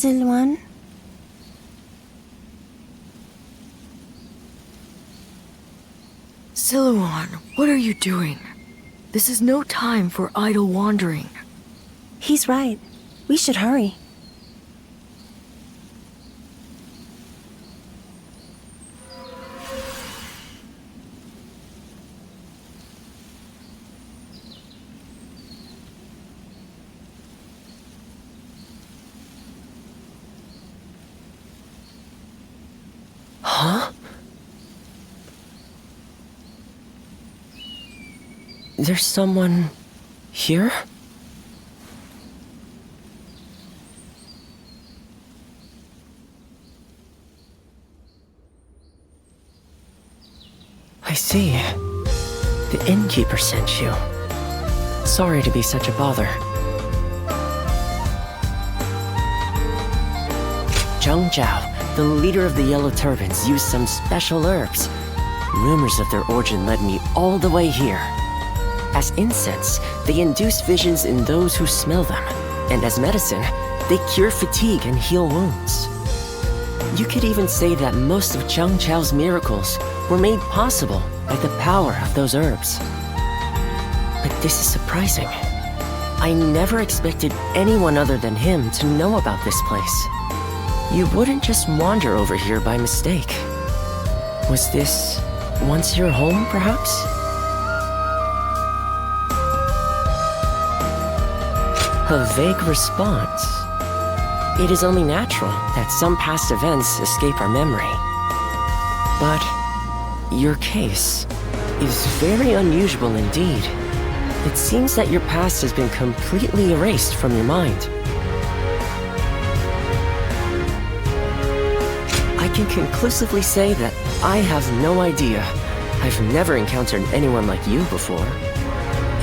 Silwan? Silwan, what are you doing? This is no time for idle wandering. He's right. We should hurry. Huh? There's someone here? I see. The innkeeper sent you. Sorry to be such a bother. Zhang Zhao, the leader of the Yellow Turbans, used some special herbs. Rumors of their origin led me all the way here. As incense, they induce visions in those who smell them, and as medicine, they cure fatigue and heal wounds. You could even say that most of Zhang Zhao's miracles were made possible by the power of those herbs. But this is surprising. I never expected anyone other than him to know about this place. You wouldn't just wander over here by mistake. Was this once your home, perhaps? A vague response. It is only natural that some past events escape our memory. But your case is very unusual indeed. It seems that your past has been completely erased from your mind. I can conclusively say that I have no idea. I've never encountered anyone like you before.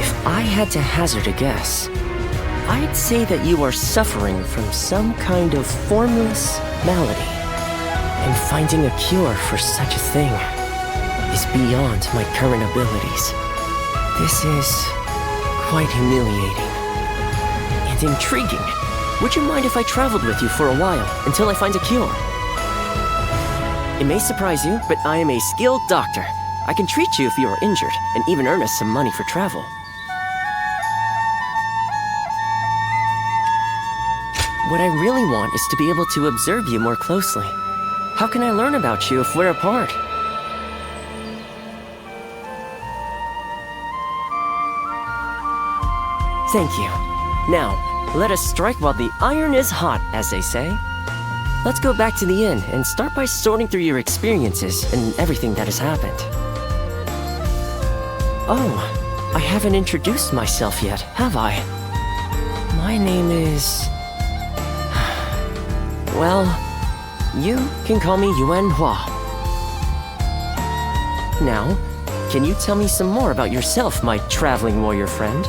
If I had to hazard a guess, I'd say that you are suffering from some kind of formless malady. And finding a cure for such a thing is beyond my current abilities. This is quite humiliating and intriguing. Would you mind if I traveled with you for a while until I find a cure? It may surprise you, but I am a skilled doctor. I can treat you if you are injured and even earn us some money for travel. What I really want is to be able to observe you more closely. How can I learn about you if we're apart? Thank you. Now, let us strike while the iron is hot, as they say. Let's go back to the inn and start by sorting through your experiences and everything that has happened. Oh, I haven't introduced myself yet, have I? My name is... Well, you can call me Yuan Hua. Now, can you tell me some more about yourself, my traveling warrior friend?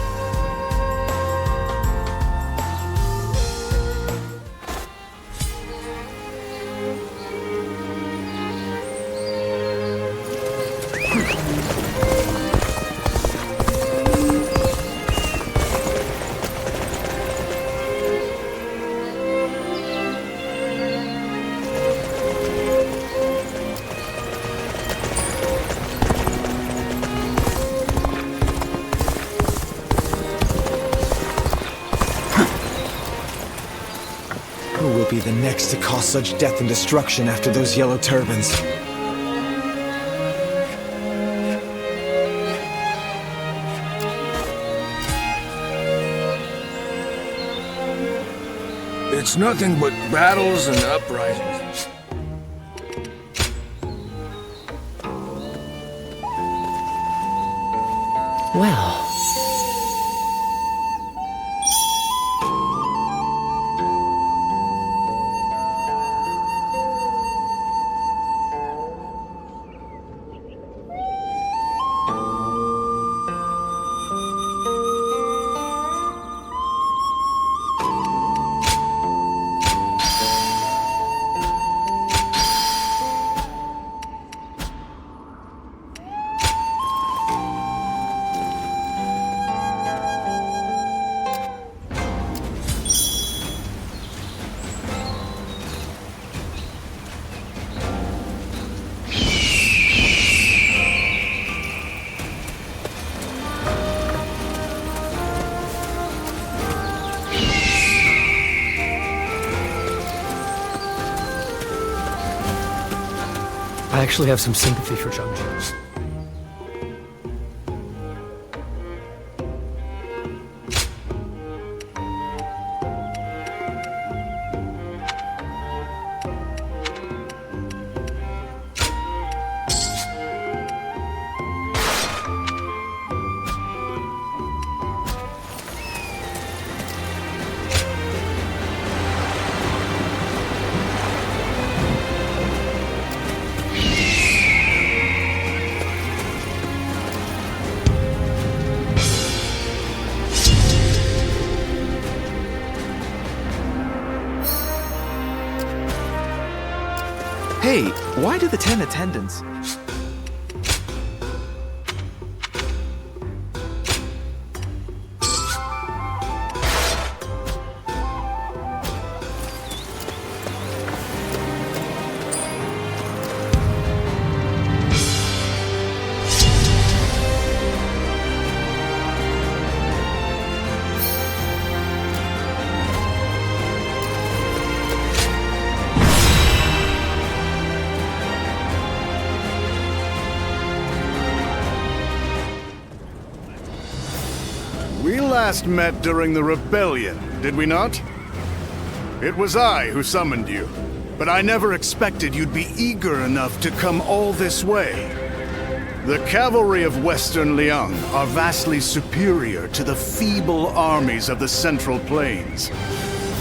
Who will be the next to cause such death and destruction after those yellow turbans? It's nothing but battles and uprisings. Well... I actually have some sympathy for Changju. Hey, why do the 10 attendants? We last met during the rebellion, did we not? It was I who summoned you, but I never expected you'd be eager enough to come all this way. The cavalry of Western Liang are vastly superior to the feeble armies of the Central Plains.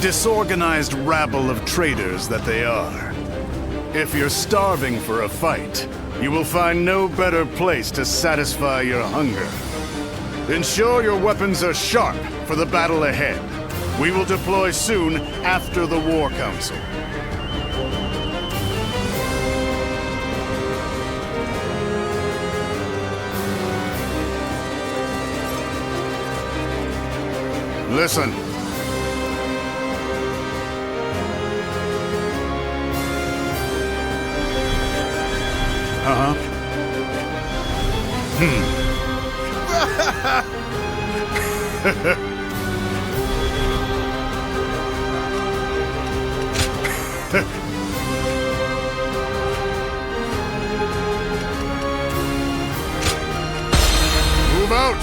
Disorganized rabble of traitors that they are. If you're starving for a fight, you will find no better place to satisfy your hunger. Ensure your weapons are sharp for the battle ahead. We will deploy soon after the War Council. Listen. Move out!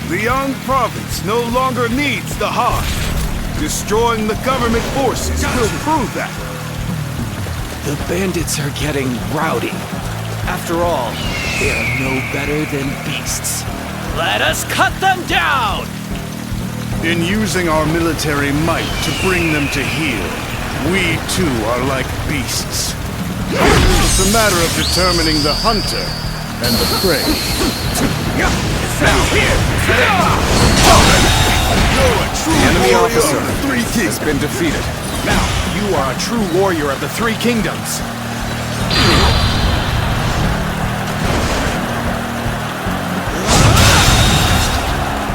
The Yang province no longer needs the heart. Destroying the government forces will prove that. The bandits are getting rowdy. After all, they are no better than beasts. Let us cut them down! In using our military might to bring them to heel, we too are like beasts. It's a matter of determining the hunter and the prey. Now, here! You're a true The enemy warrior officer of the Three has Kings. been defeated. Now, you are a true warrior of the Three Kingdoms.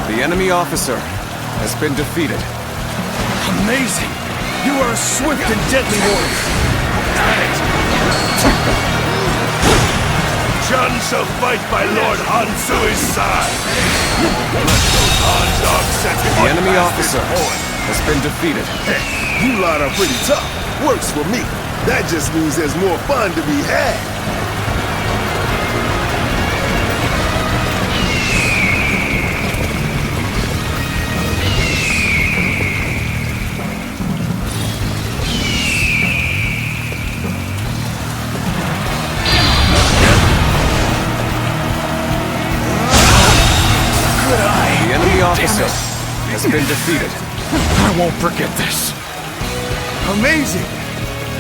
The enemy officer has been defeated. Amazing! You are a swift and deadly warrior. John shall fight by Lord Hansui's side. Let those Han dogs set The enemy officer has been defeated. Hey, you lot are pretty tough. Works for me. That just means there's more fun to be had. The enemy officer has been defeated. I won't forget this. Amazing!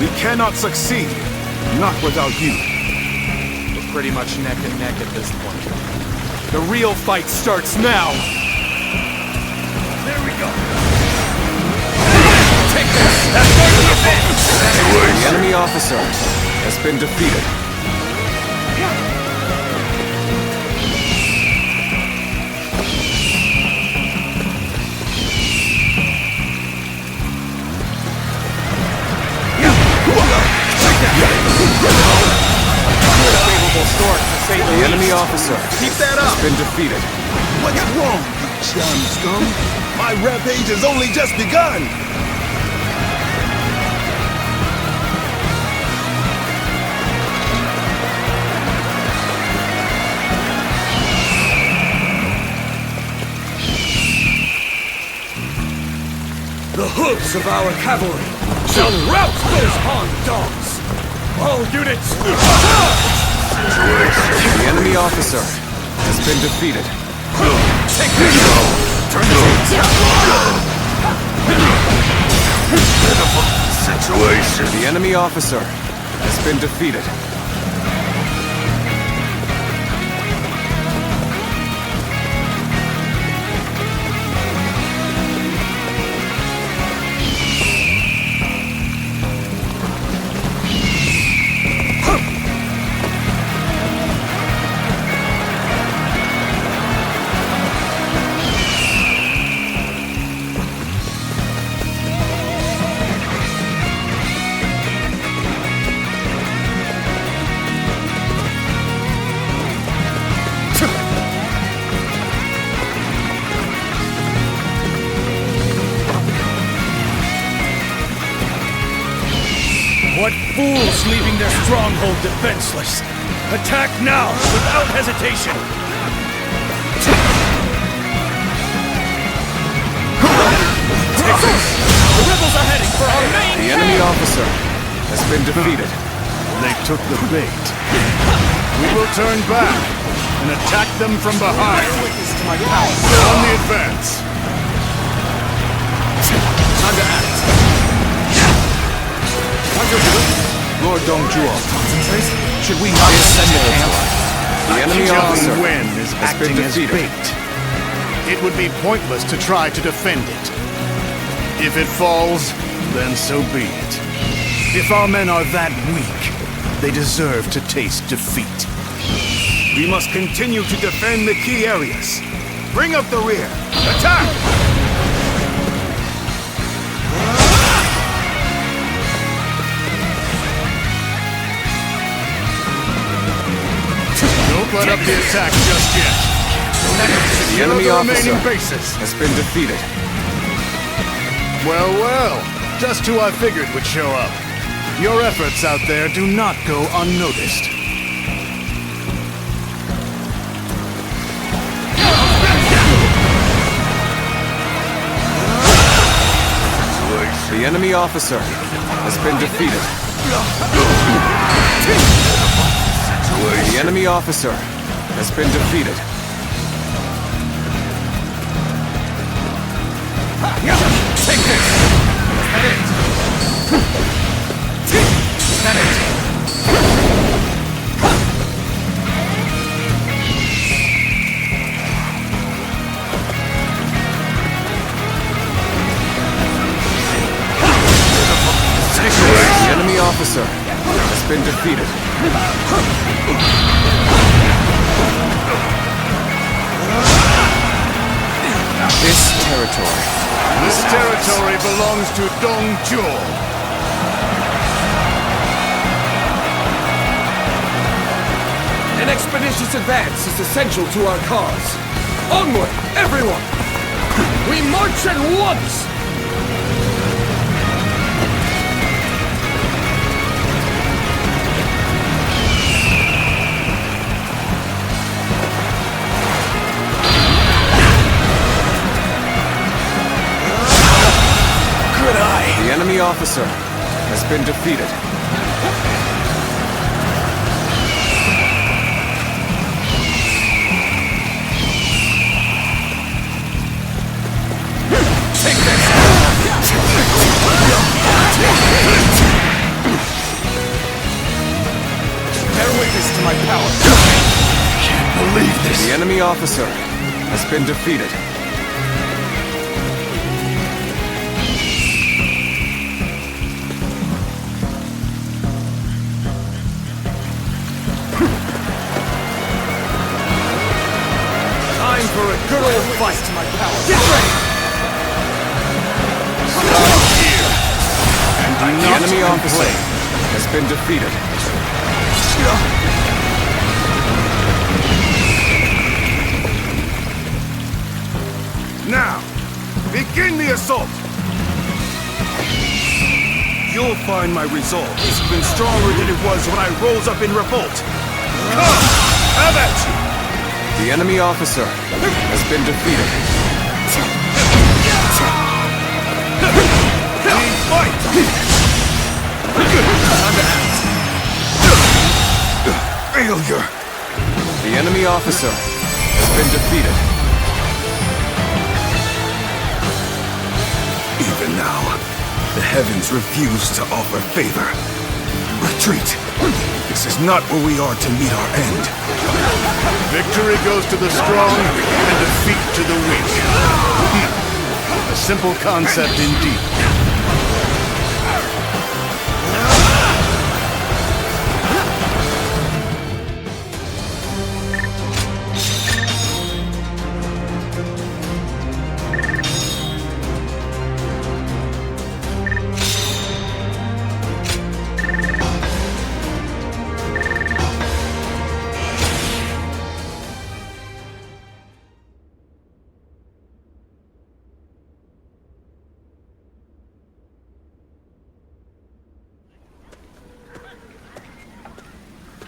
We cannot succeed. Not without you. We're pretty much neck and neck at this point. The real fight starts now! There we go. Take this! The enemy officer has been defeated. Favorable start to save The enemy officer Keep that up. has been defeated. What's wrong? Scum. My rampage has only just begun. The hooves of our cavalry shall rout those armed dogs! All units, charge! The enemy officer has been defeated. Take this! Turn the Situation. The enemy officer has been defeated. What fools leaving their stronghold defenseless! Attack now, without hesitation! Take this! The rebels are heading for our main The enemy officer has been defeated. They took the bait. We will turn back and attack them from behind. On the advance. Time to act! Lord Dongjuo, should we not send the camp? The enemy officer Jiang Wen is has been acting as defeated. bait. It would be pointless to try to defend it. If it falls, then so be it. If our men are that weak, they deserve to taste defeat. We must continue to defend the key areas. Bring up the rear. Attack! Don't let up the attack just yet. The enemy the officer remaining bases. has been defeated. Well, well. Just who I figured would show up. Your efforts out there do not go unnoticed. The enemy officer has been defeated. The enemy officer has been defeated. Take this! Is that it? Is that it? The enemy officer has been defeated. This territory belongs to Dongjuo. An expeditious advance is essential to our cause. Onward, everyone! We march at once! The enemy officer has been defeated. Take this! Bear witness to my power. Can't believe this. The enemy officer has been defeated. Time for a good old fight to my power. Get ready! Stop here. And do The not enemy officer complain. has been defeated. Now, begin the assault! You'll find my resolve is even stronger than it was when I rose up in revolt. Come! Have at you! The enemy officer has been defeated. We fight! Time to act. Failure! The enemy officer has been defeated. Even now, the heavens refuse to offer favor. Retreat! This is not where we are to meet our end. Victory goes to the strong, and defeat to the weak. A simple concept indeed.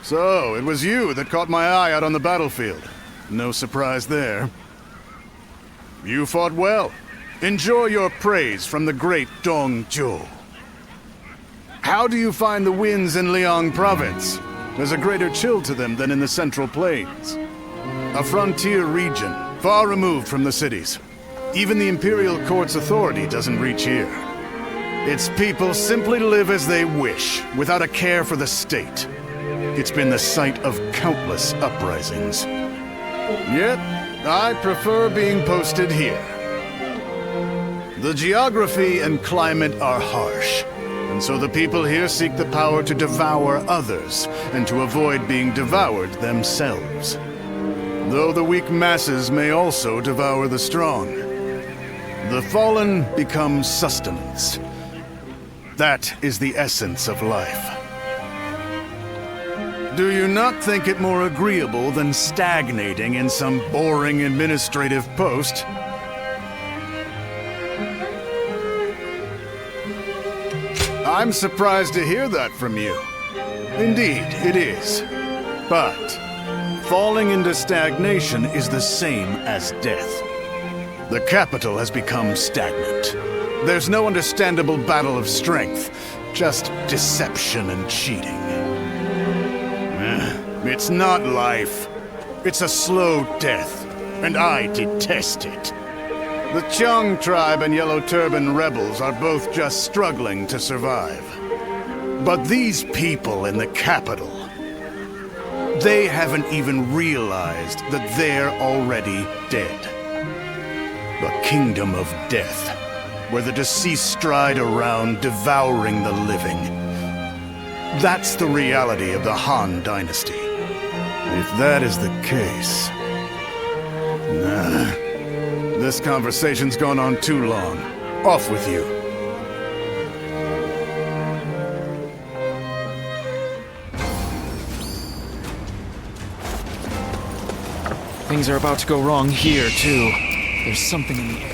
So, it was you that caught my eye out on the battlefield. No surprise there. You fought well. Enjoy your praise from the great Dong Zhuo. How do you find the winds in Liang province? There's a greater chill to them than in the Central Plains. A frontier region, far removed from the cities. Even the Imperial Court's authority doesn't reach here. Its people simply live as they wish, without a care for the state. It's been the site of countless uprisings. Yet, I prefer being posted here. The geography and climate are harsh, and so the people here seek the power to devour others, and to avoid being devoured themselves. Though the weak masses may also devour the strong. The fallen become sustenance. That is the essence of life. Do you not think it more agreeable than stagnating in some boring administrative post? I'm surprised to hear that from you. Indeed, it is. But falling into stagnation is the same as death. The capital has become stagnant. There's no understandable battle of strength, just deception and cheating. It's not life. It's a slow death, and I detest it. The Qiang tribe and Yellow Turban rebels are both just struggling to survive. But these people in the capital, they haven't even realized that they're already dead. The kingdom of death, where the deceased stride around devouring the living. That's the reality of the Han Dynasty. If that is the case... Nah. This conversation's gone on too long. Off with you. Things are about to go wrong here, too. There's something in the air.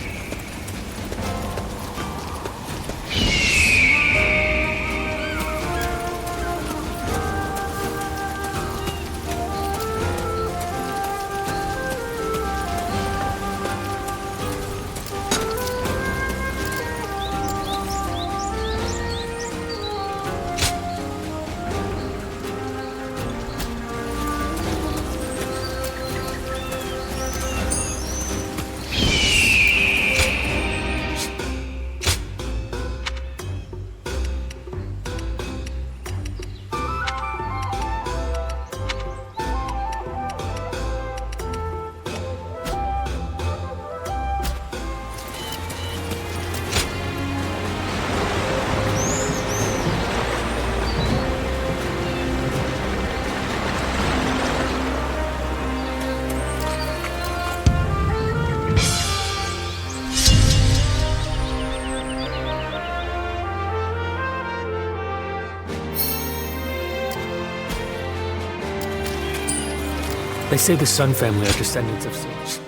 They say the Sun family are descendants of Souls.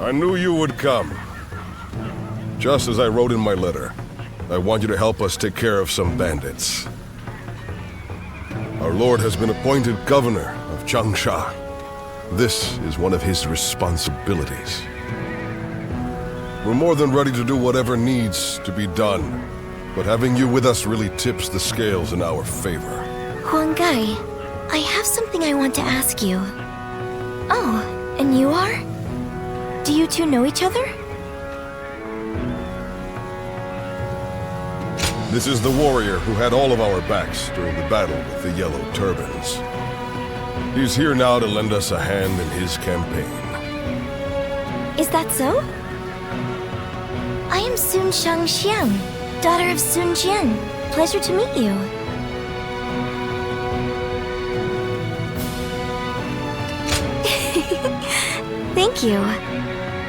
I knew you would come. Just as I wrote in my letter, I want you to help us take care of some bandits. Our Lord has been appointed governor of Changsha. This is one of his responsibilities. We're more than ready to do whatever needs to be done, but having you with us really tips the scales in our favor. Huang Gai, I have something I want to ask you. Oh, and you are? Do you two know each other? This is the warrior who had all of our backs during the battle with the Yellow Turbans. He's here now to lend us a hand in his campaign. Is that so? I am Sun Shangxiang, daughter of Sun Jian. Pleasure to meet you. Thank you.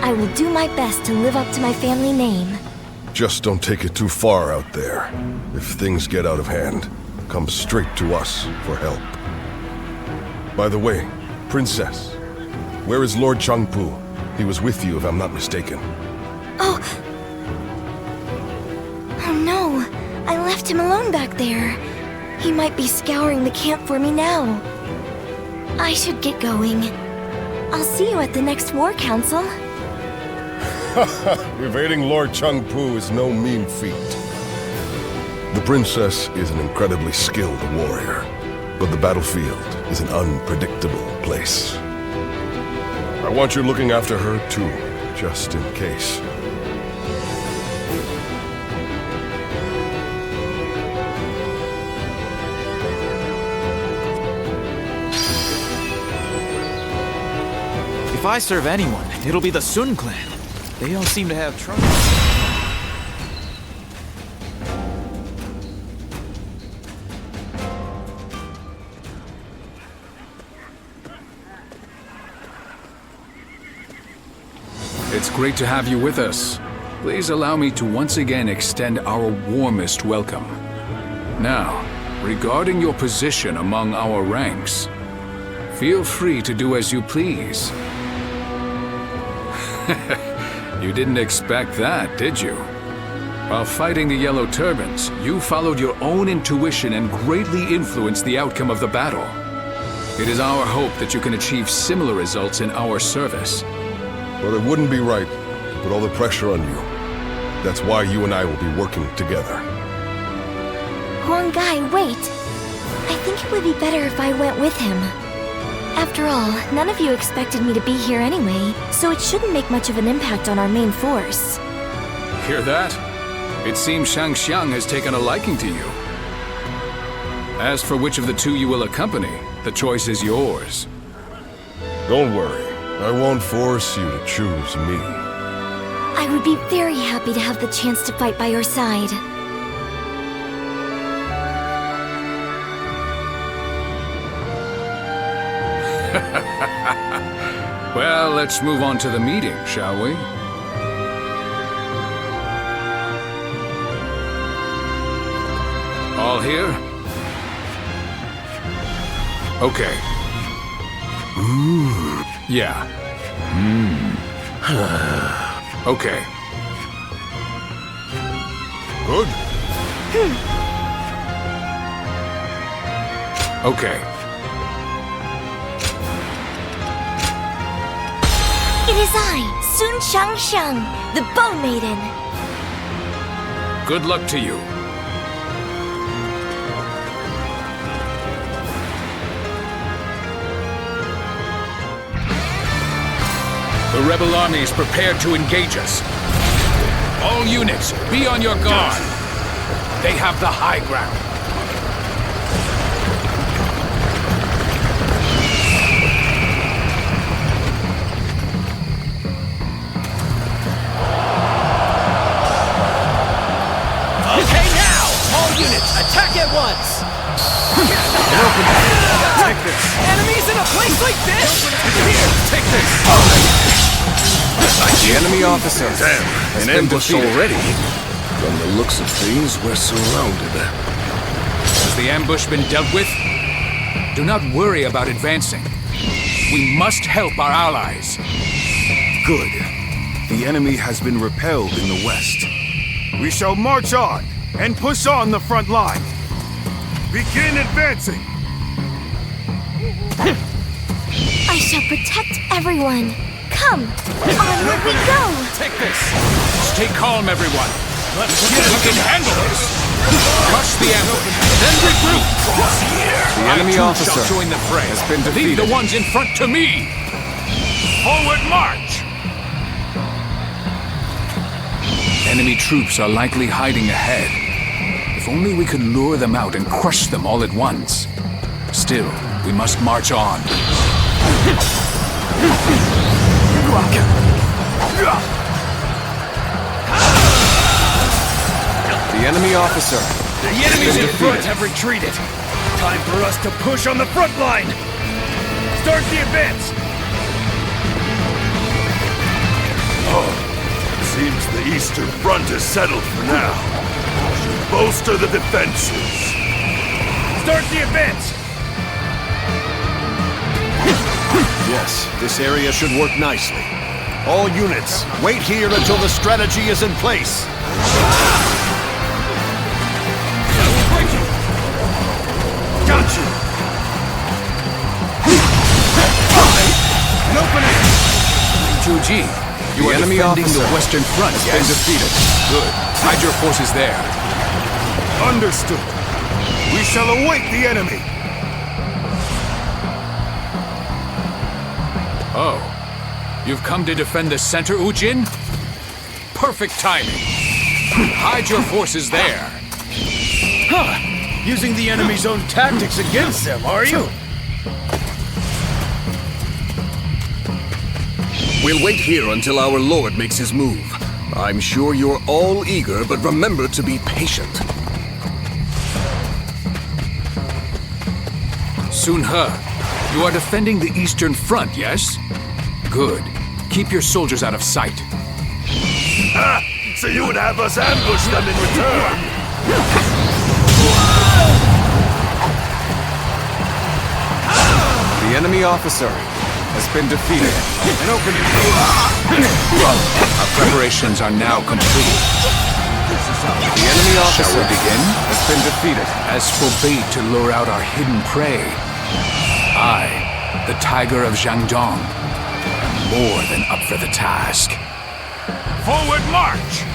I will do my best to live up to my family name. Just don't take it too far out there. If things get out of hand, come straight to us for help. By the way, Princess, where is Lord Changpu? He was with you, if I'm not mistaken. Oh no, I left him alone back there. He might be scouring the camp for me now. I should get going. I'll see you at the next war council. Evading Lord Changpu is no mean feat. The princess is an incredibly skilled warrior, but the battlefield is an unpredictable place. I want you looking after her too, just in case. If I serve anyone, it'll be the Sun clan. They don't seem to have trouble. It's great to have you with us. Please allow me to once again extend our warmest welcome. Now, regarding your position among our ranks, feel free to do as you please. You didn't expect that, did you? While fighting the Yellow Turbans, you followed your own intuition and greatly influenced the outcome of the battle. It is our hope that you can achieve similar results in our service. But it wouldn't be right to put all the pressure on you. That's why you and I will be working together. Huang Gai, wait. I think it would be better if I went with him. After all, none of you expected me to be here anyway, so it shouldn't make much of an impact on our main force. Hear that? It seems Shangxiang has taken a liking to you. As for which of the two you will accompany, the choice is yours. Don't worry. I won't force you to choose me. I would be very happy to have the chance to fight by your side. Well, let's move on to the meeting, shall we? All here? Okay. Yeah. Okay. Good? Okay. It is I, Sun Shangxiang, the Bow Maiden. Good luck to you. The rebel army is prepared to engage us. All units, be on your guard. They have the high ground. Okay, now! All units, attack at once! Take this! Enemies in a place like this? Here, take this! The enemy officer. Damn, has an been ambush defeated. already? From the looks of things, we're surrounded. Has the ambush been dealt with? Do not worry about advancing. We must help our allies. Good. The enemy has been repelled in the west. We shall march on and push on the front line. Begin advancing. I shall protect everyone. Come, onward we go! Take this! Stay calm, everyone. Let's see if we can handle this. Crush the ambush, then regroup. The enemy officer shall join the fray. has been Leave defeated. the ones in front to me. Forward march! Enemy troops are likely hiding ahead. If only we could lure them out and crush them all at once. Still, we must march on. The enemy officer. The enemies in front have retreated. Time for us to push on the front line. Start the advance. Seems the Eastern Front is settled for now. Should bolster the defenses. Start the advance. Yes, this area should work nicely. All units, wait here until the strategy is in place. Got you. An opening. Juji, you The are enemy defending officer the Western Front. has been defeated. Good. Hide your forces there. Understood. We shall await the enemy. Oh, you've come to defend the center, Ujin? Perfect timing. Hide your forces there. Huh. Using the enemy's own tactics against them, are you? We'll wait here until our lord makes his move. I'm sure you're all eager, but remember to be patient. Sun-He, you are defending the Eastern Front, yes? Good. Keep your soldiers out of sight. Ah, so you would have us ambush them in return. The enemy officer has been defeated. An opening. Our preparations are now complete. The enemy officer Shall we begin? has been defeated. As for bait to lure out our hidden prey, I, the Tiger of Jiangdong, am more than up for the task. Forward march!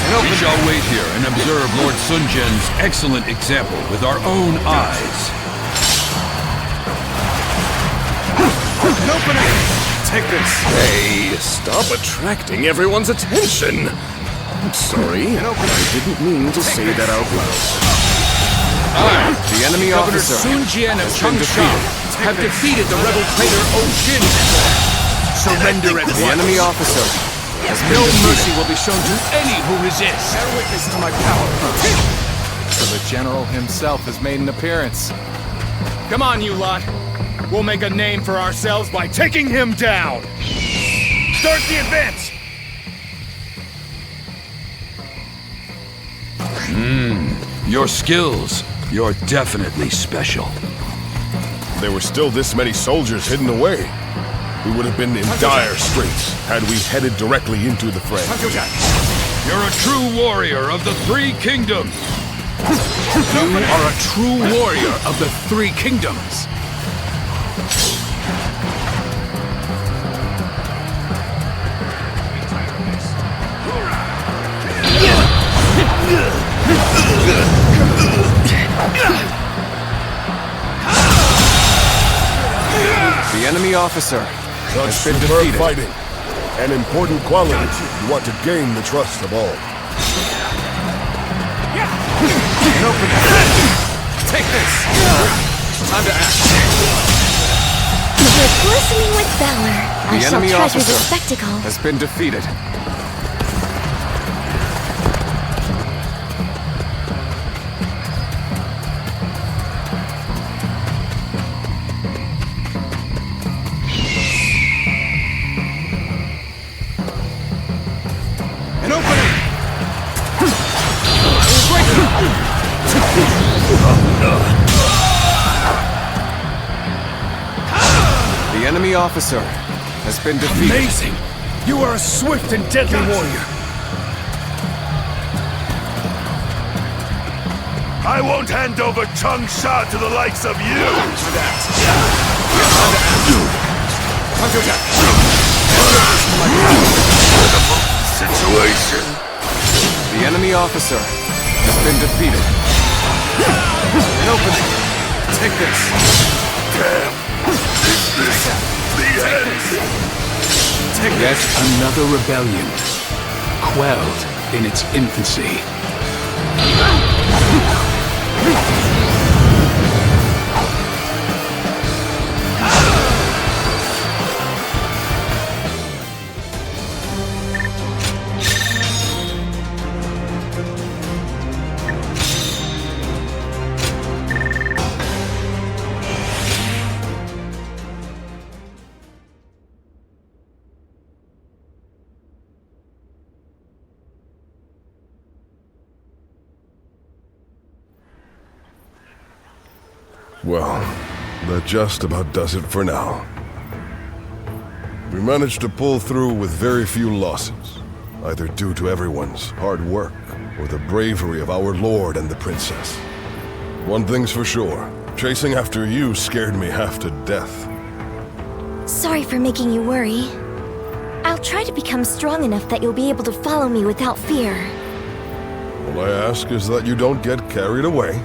We shall wait here and observe Lord Sun Jian's excellent example with our own eyes. An opening. Take this. Hey, stop attracting everyone's attention. I'm sorry. I didn't mean to say that out loud. The enemy Governor officer Sun Jian of has been Changsha defeated. have defeated the rebel trader Ojin. Surrender at The once. enemy officer has been No defeated. mercy will be shown to any who resist. Bear witness to my power. So the general himself has made an appearance. Come on, you lot. We'll make a name for ourselves by taking him down. Start the advance. Your skills, you're definitely special. There were still this many soldiers hidden away. We would have been in dire straits had we headed directly into the fray. You're a true warrior of the Three Kingdoms. You are a true warrior of the Three Kingdoms. The enemy officer Such has been superb defeated. fighting. An important quality you want to gain the trust of all. Take this. Time to act. You're glistening with valor. I The shall enemy treasure the officer spectacle. has been defeated. An opening. The enemy officer has been defeated. Amazing! You are a swift and deadly warrior. I won't hand over Chung Sha to the likes of you! Counterattack! Situation. The enemy officer has been defeated. An opening. Take this. Damn. Is this the end? Take Yet another rebellion, quelled in its infancy. Well, that just about does it for now. We managed to pull through with very few losses, either due to everyone's hard work or the bravery of our lord and the princess. One thing's for sure, chasing after you scared me half to death. Sorry for making you worry. I'll try to become strong enough that you'll be able to follow me without fear. All I ask is that you don't get carried away.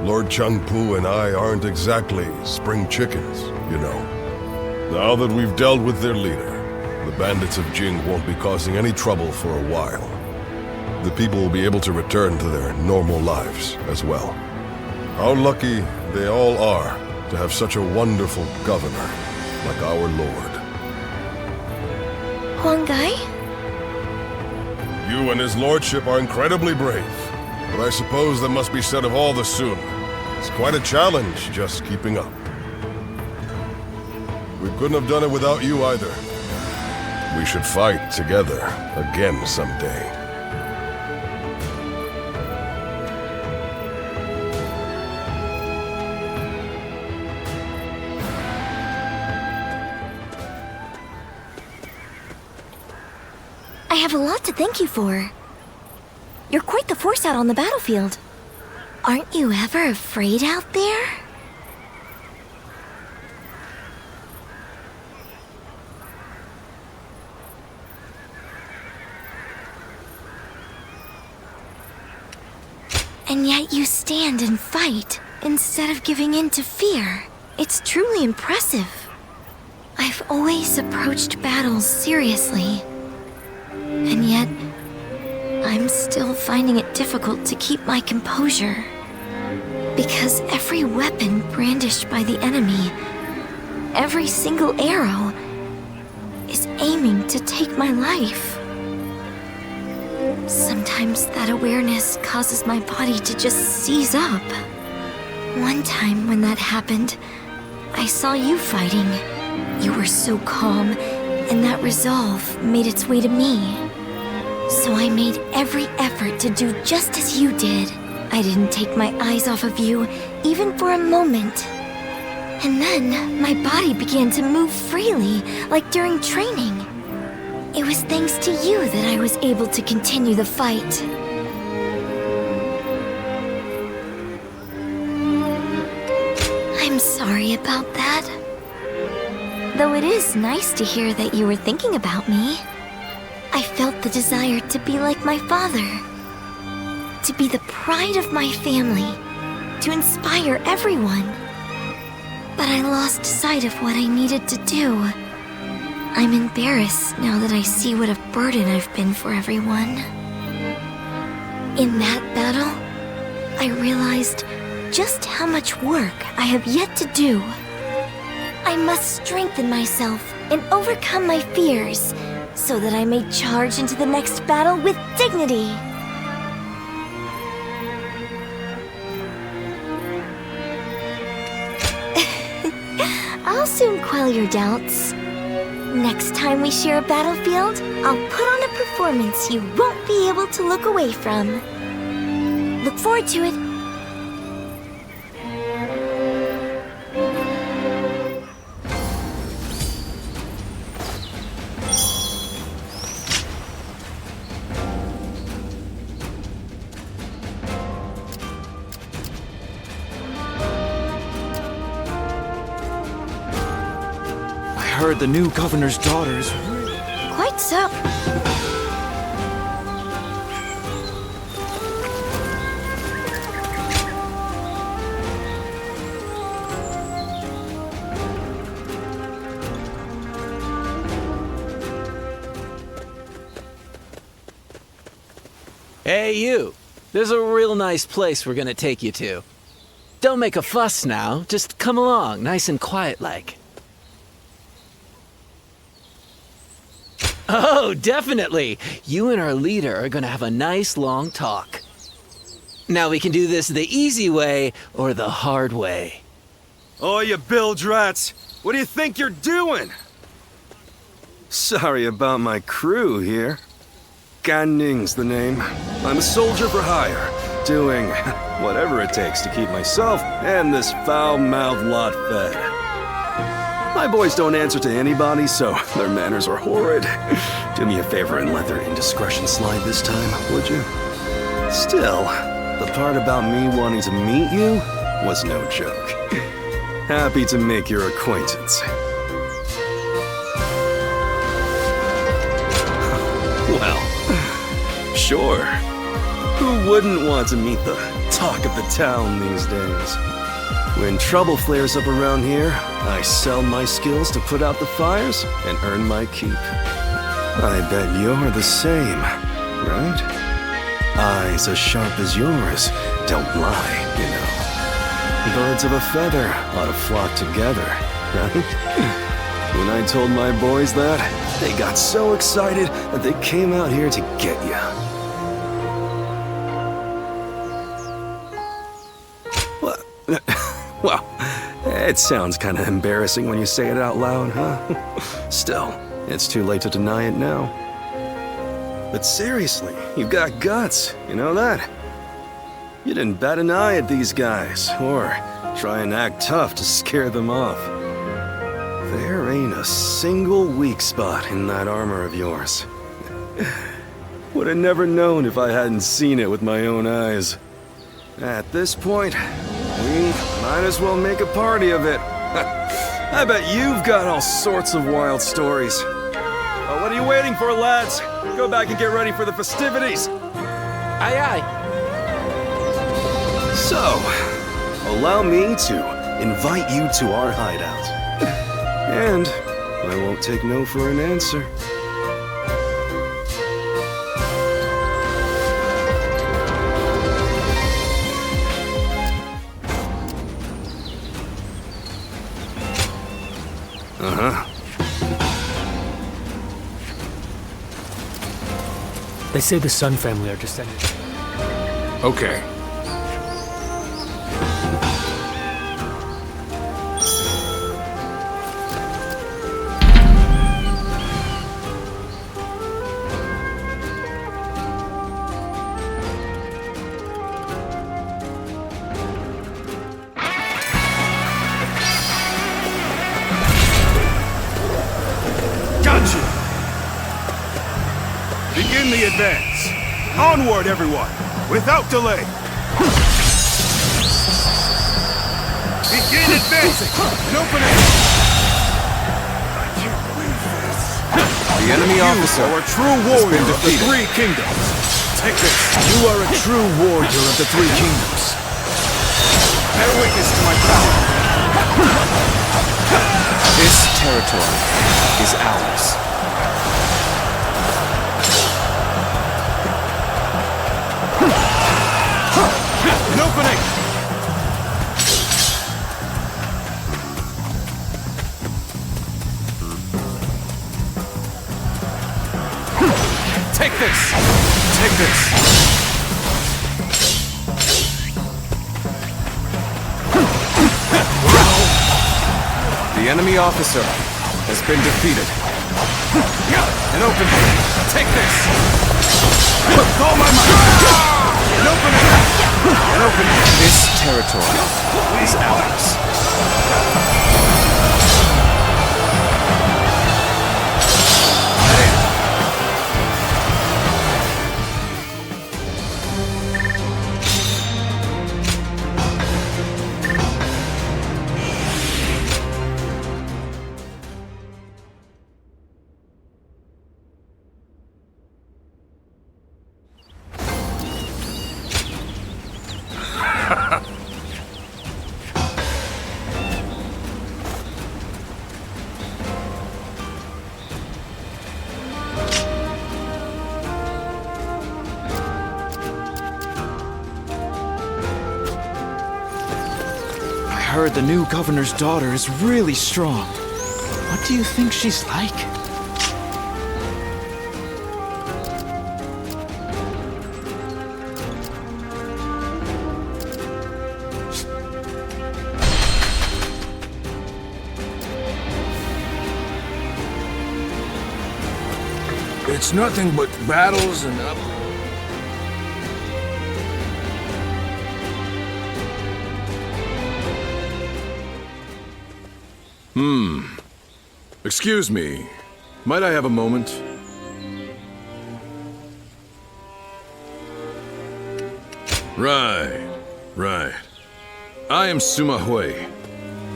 Lord Chengpu and I aren't exactly spring chickens, you know. Now that we've dealt with their leader, the bandits of Jing won't be causing any trouble for a while. The people will be able to return to their normal lives as well. How lucky they all are to have such a wonderful governor like our lord. Huanggai? You and his lordship are incredibly brave, but I suppose that must be said of all the Sun. It's quite a challenge just keeping up. We couldn't have done it without you either. We should fight together again someday. I have a lot to thank you for. You're quite the force out on the battlefield. Aren't you ever afraid out there? And yet you stand and fight instead of giving in to fear. It's truly impressive. I've always approached battles seriously. And yet, I'm still finding it difficult to keep my composure. Because every weapon brandished by the enemy, every single arrow, is aiming to take my life. Sometimes that awareness causes my body to just seize up. One time when that happened, I saw you fighting. You were so calm, and that resolve made its way to me. So I made every effort to do just as you did. I didn't take my eyes off of you, even for a moment. And then, my body began to move freely, like during training. It was thanks to you that I was able to continue the fight. I'm sorry about that. Though it is nice to hear that you were thinking about me. I felt the desire to be like my father. To be the pride of my family. To inspire everyone. But I lost sight of what I needed to do. I'm embarrassed now that I see what a burden I've been for everyone. In that battle, I realized just how much work I have yet to do. I must strengthen myself and overcome my fears, so that I may charge into the next battle with dignity. I'll soon quell your doubts. Next time we share a battlefield, I'll put on a performance you won't be able to look away from. Look forward to it. heard the new governor's daughters. Quite so. Hey, you. There's a real nice place we're gonna take you to. Don't make a fuss now. Just come along, nice and quiet-like. Oh, definitely. You and our leader are gonna have a nice long talk. Now we can do this the easy way or the hard way. Oh, you bilge rats! What do you think you're doing? Sorry about my crew here. Gan Ning's the name. I'm a soldier for hire, doing whatever it takes to keep myself and this foul-mouthed lot fed. My boys don't answer to anybody, so their manners are horrid. Do me a favor and let their indiscretion slide this time, would you? Still, the part about me wanting to meet you was no joke. Happy to make your acquaintance. Well, sure. Who wouldn't want to meet the talk of the town these days? When trouble flares up around here, I sell my skills to put out the fires and earn my keep. I bet you're the same, right? Eyes as sharp as yours don't lie, you know. Birds of a feather ought to flock together, right? When I told my boys that, they got so excited that they came out here to get you. Well, it sounds kind of embarrassing when you say it out loud, huh? Still, it's too late to deny it now. But seriously, you've got guts, you know that? You didn't bat an eye at these guys, or try and act tough to scare them off. There ain't a single weak spot in that armor of yours. Would have never known if I hadn't seen it with my own eyes. At this point, we might as well make a party of it. I bet you've got all sorts of wild stories. Oh, what are you waiting for, lads? Go back and get ready for the festivities. Aye, aye. So, allow me to invite you to our hideout. And I won't take no for an answer. Uh-huh. They say the Sun family are descendants. Okay. Begin the advance. Onward, everyone, without delay. Begin advancing and opening. I can't believe this. The enemy officer You are a true warrior of the Three Kingdoms. Take this. You are a true warrior of the Three Kingdoms. Bear witness to my power. This territory is ours. An opening! Take this! Take this! The enemy officer has been defeated. An opening! Take this! Call my might! An opening! An opening! This territory is ours. heard the new governor's daughter is really strong. What do you think she's like? It's nothing but battles and up. Excuse me. Might I have a moment? Right. I am Sima Hui.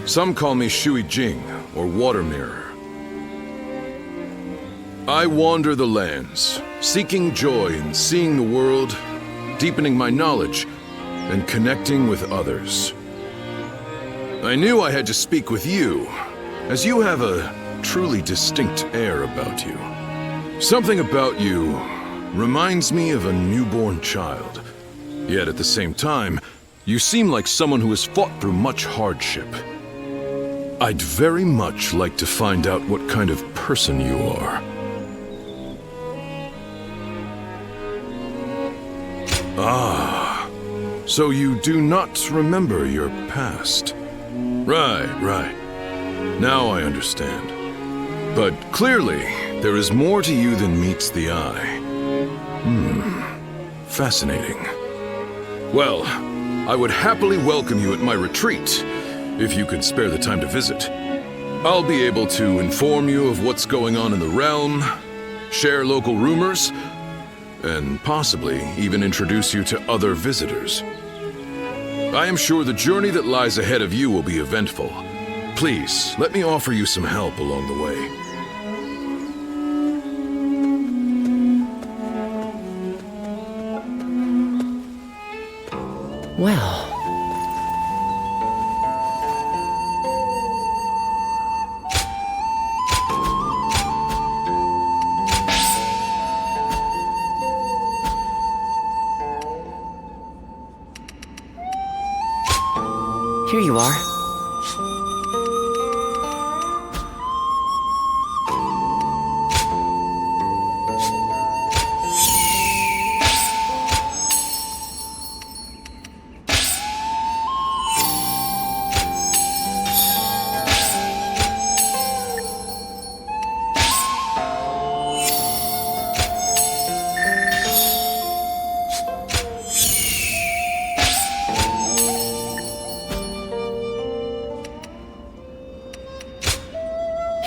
Some call me Shui Jing, or Water Mirror. I wander the lands, seeking joy in seeing the world, deepening my knowledge, and connecting with others. I knew I had to speak with you, as you have a truly distinct air about you. Something about you reminds me of a newborn child. Yet at the same time, you seem like someone who has fought through much hardship. I'd very much like to find out what kind of person you are. Ah, so you do not remember your past. Right. Now I understand. But clearly, there is more to you than meets the eye. Fascinating. Well, I would happily welcome you at my retreat, if you could spare the time to visit. I'll be able to inform you of what's going on in the realm, share local rumors, and possibly even introduce you to other visitors. I am sure the journey that lies ahead of you will be eventful. Please, let me offer you some help along the way. Well... Here you are.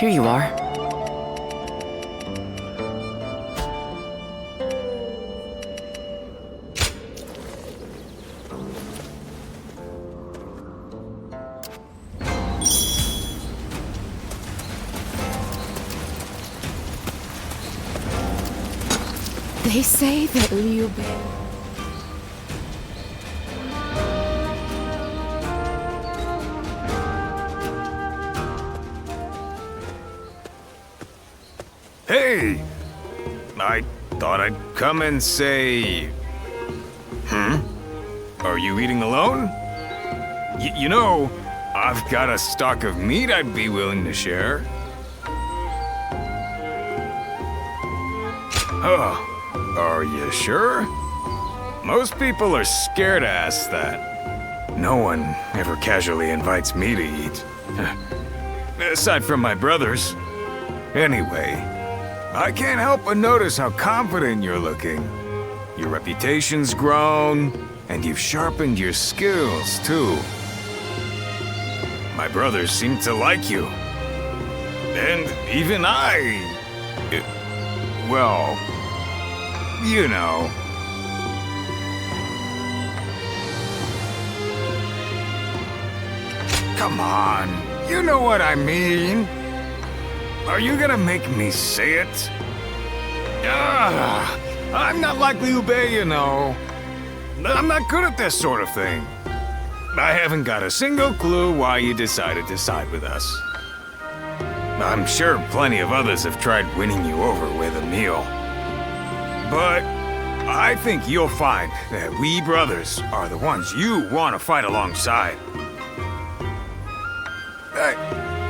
Here you are. They say that Liu Bei... Hey! I thought I'd come and say... Are you eating alone? You know, I've got a stock of meat I'd be willing to share. Oh, are you sure? Most people are scared to ask that. No one ever casually invites me to eat. Aside from my brothers. Anyway, I can't help but notice how confident you're looking. Your reputation's grown, and you've sharpened your skills, too. My brothers seem to like you. And even well, you know. Come on, you know what I mean. Are you gonna make me say it? I'm not like Liu Bei, you know. I'm not good at this sort of thing. I haven't got a single clue why you decided to side with us. I'm sure plenty of others have tried winning you over with a meal. But I think you'll find that we brothers are the ones you want to fight alongside. Hey,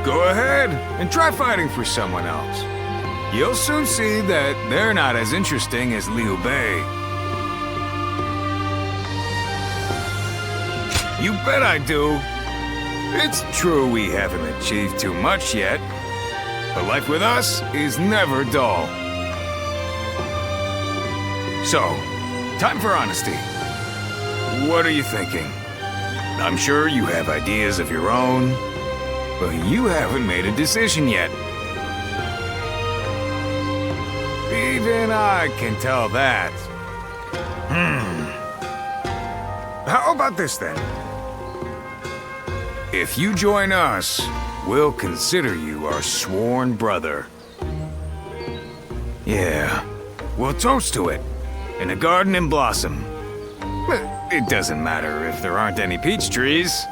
go ahead and try fighting for someone else. You'll soon see that they're not as interesting as Liu Bei. You bet I do. It's true we haven't achieved too much yet, but life with us is never dull. So, time for honesty. What are you thinking? I'm sure you have ideas of your own, but you haven't made a decision yet. Even I can tell that. How about this then? If you join us, we'll consider you our sworn brother. Yeah, we'll toast to it in a garden in blossom. It doesn't matter if there aren't any peach trees.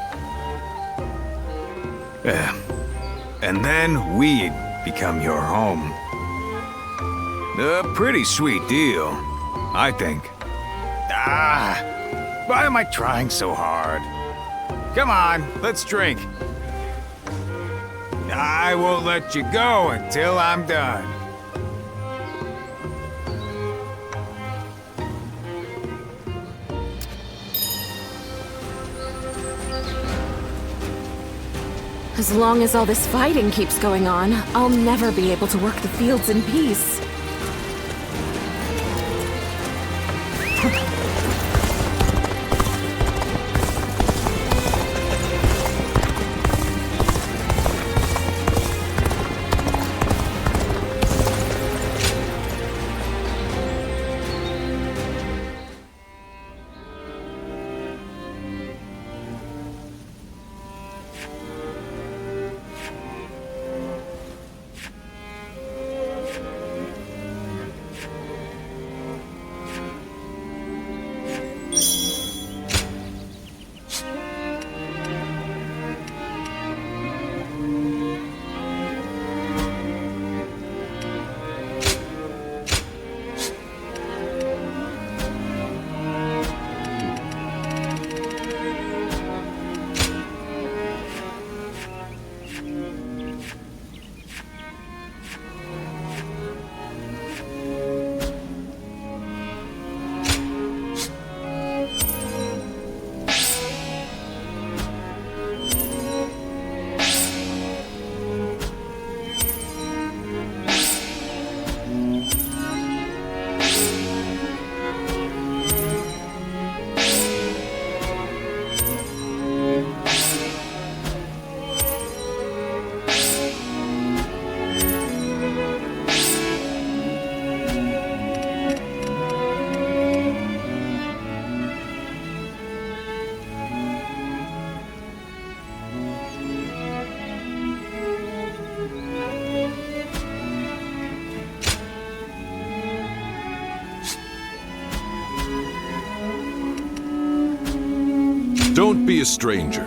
And then we become your home. A pretty sweet deal, I think. Why am I trying so hard? Come on, let's drink. I won't let you go until I'm done. As long as all this fighting keeps going on, I'll never be able to work the fields in peace. Don't be a stranger.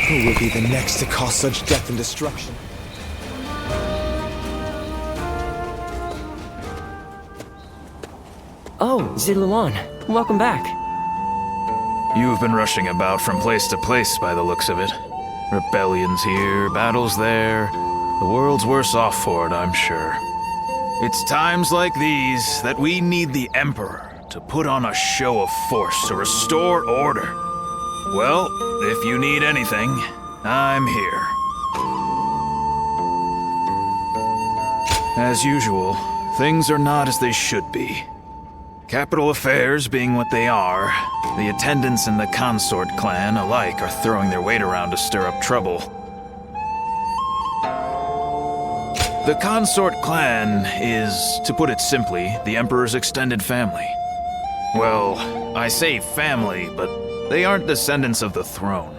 Who will be the next to cause such death and destruction? Oh, Ziluan, welcome back. You've been rushing about from place to place by the looks of it. Rebellions here, battles there. The world's worse off for it, I'm sure. It's times like these that we need the Emperor to put on a show of force to restore order. Well, if you need anything, I'm here. As usual, things are not as they should be. Capital affairs being what they are, the attendants in the consort clan alike are throwing their weight around to stir up trouble. The consort clan is, to put it simply, the Emperor's extended family. Well, I say family, but they aren't descendants of the throne.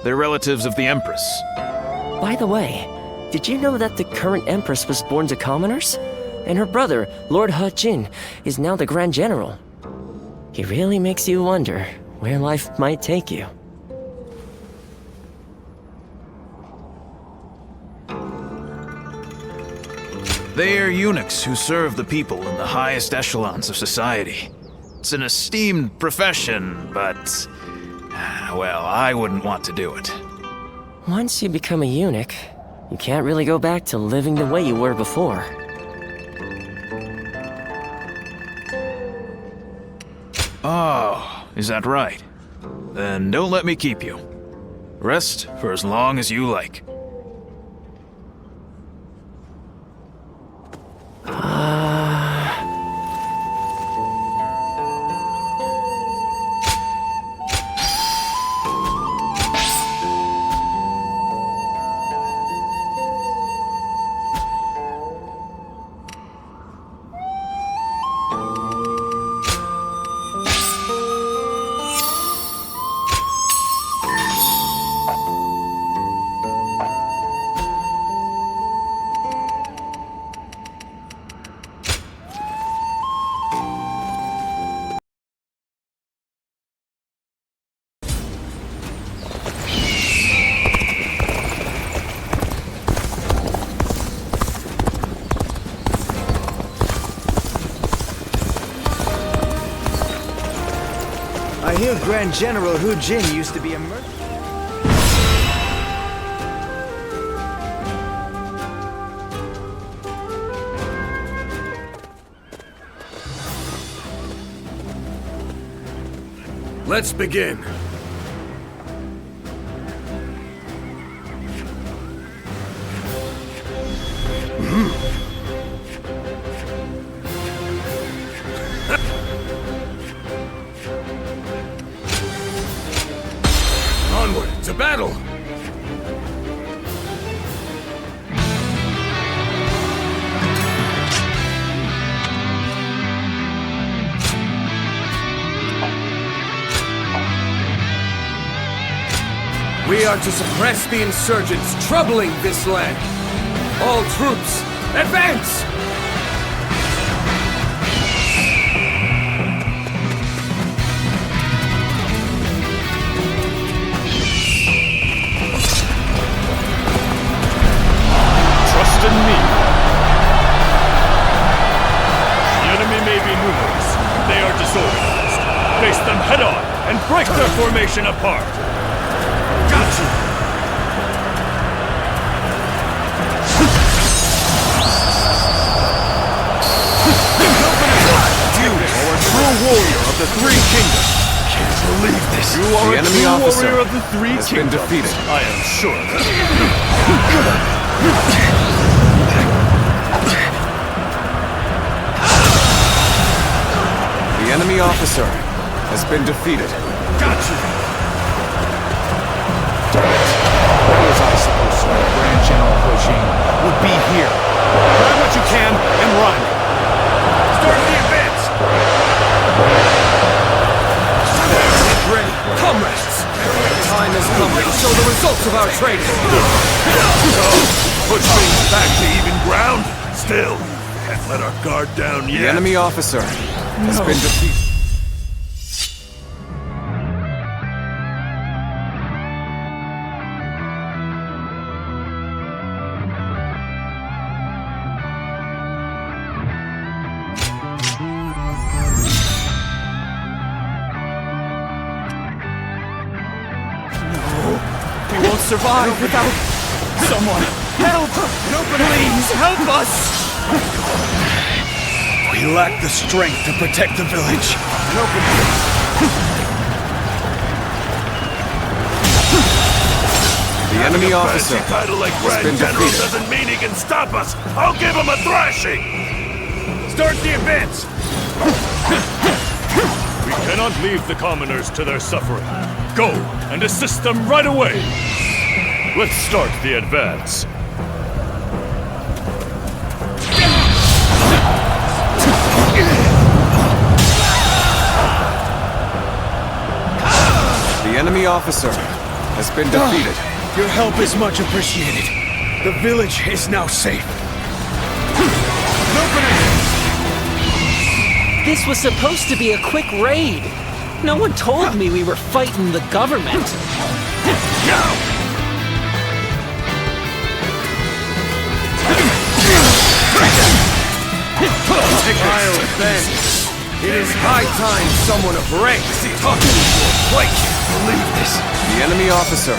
They're relatives of the Empress. By the way, did you know that the current Empress was born to commoners? And her brother, Lord He Jin, is now the Grand General. He really makes you wonder where life might take you. They are eunuchs who serve the people in the highest echelons of society. It's an esteemed profession, but... well, I wouldn't want to do it. Once you become a eunuch, you can't really go back to living the way you were before. Oh, is that right? Then don't let me keep you. Rest for as long as you like. I hear Grand General Hu Jin used to be a merchant. Let's begin. Onward to battle! We are to suppress the insurgents troubling this land. All troops, advance! Trust in me. The enemy may be numerous. They are disorganized. Face them head on and break their formation apart. Got you! You are a true warrior of the Three Kingdoms. Can't believe this. You are The a enemy true officer warrior of the Three has been Kingdoms. defeated. I am sure of that. The enemy officer has been defeated. Got you! How was I supposed to know Grand General Hu Jin would be here? Grab what you can and run. Start the advance! Get ready, comrades! The time has come to show the results of our training! So, push things back to even ground? Still, can't let our guard down yet. The enemy officer has been defeated. We won't survive without someone. Help! Please, help us! We lack the strength to protect the village. The enemy officer Title like has Grand been General defeated. doesn't mean he can stop us. I'll give him a thrashing. Start the advance! We cannot leave the commoners to their suffering. Go and assist them right away. Let's start the advance. The enemy officer has been defeated. Your help is much appreciated. The village is now safe. This was supposed to be a quick raid. No one told me we were fighting the government. bandits. It is high time someone of rank took your place. Believe this. The enemy officer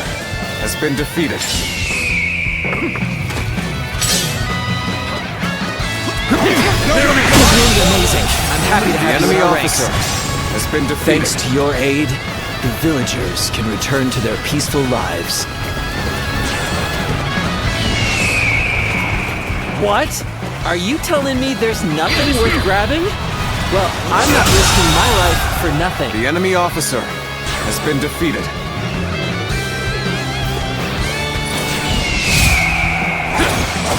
has been defeated. This is really amazing. I'm happy to have you in The enemy our officer ranks. has been defeated. Thanks to your aid, the villagers can return to their peaceful lives. What? Are you telling me there's nothing worth grabbing? Well, I'm not risking my life for nothing. The enemy officer has been defeated.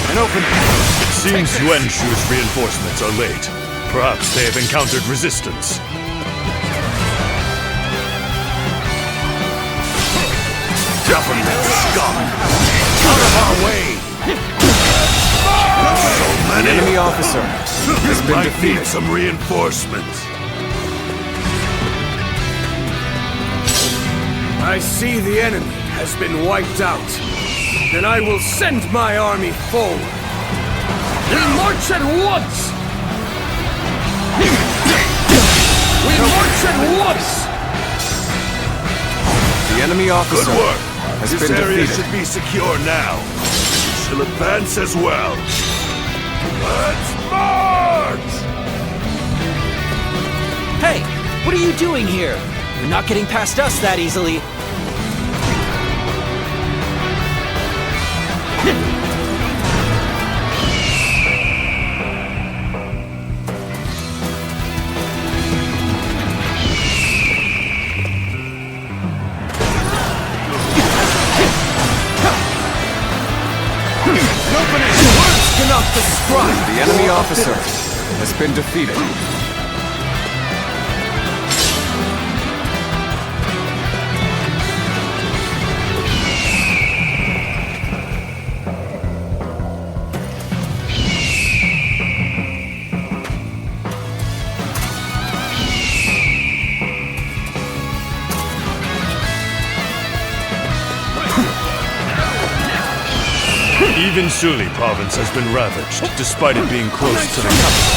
An open. It seems Yuanshu's reinforcements are late. Perhaps they have encountered resistance. Government scum! Out of our way! So many. The enemy officer has been Might defeated. need some reinforcements. I see the enemy has been wiped out. Then I will send my army forward. We march at once! We march at once! The enemy officer Good work. has This been area defeated. should be secure now. We shall advance as well. Let's march! Hey, what are you doing here? You're not getting past us that easily. Words cannot describe. The enemy officer has been defeated. Even Suli province has been ravaged, despite it being close to the capital.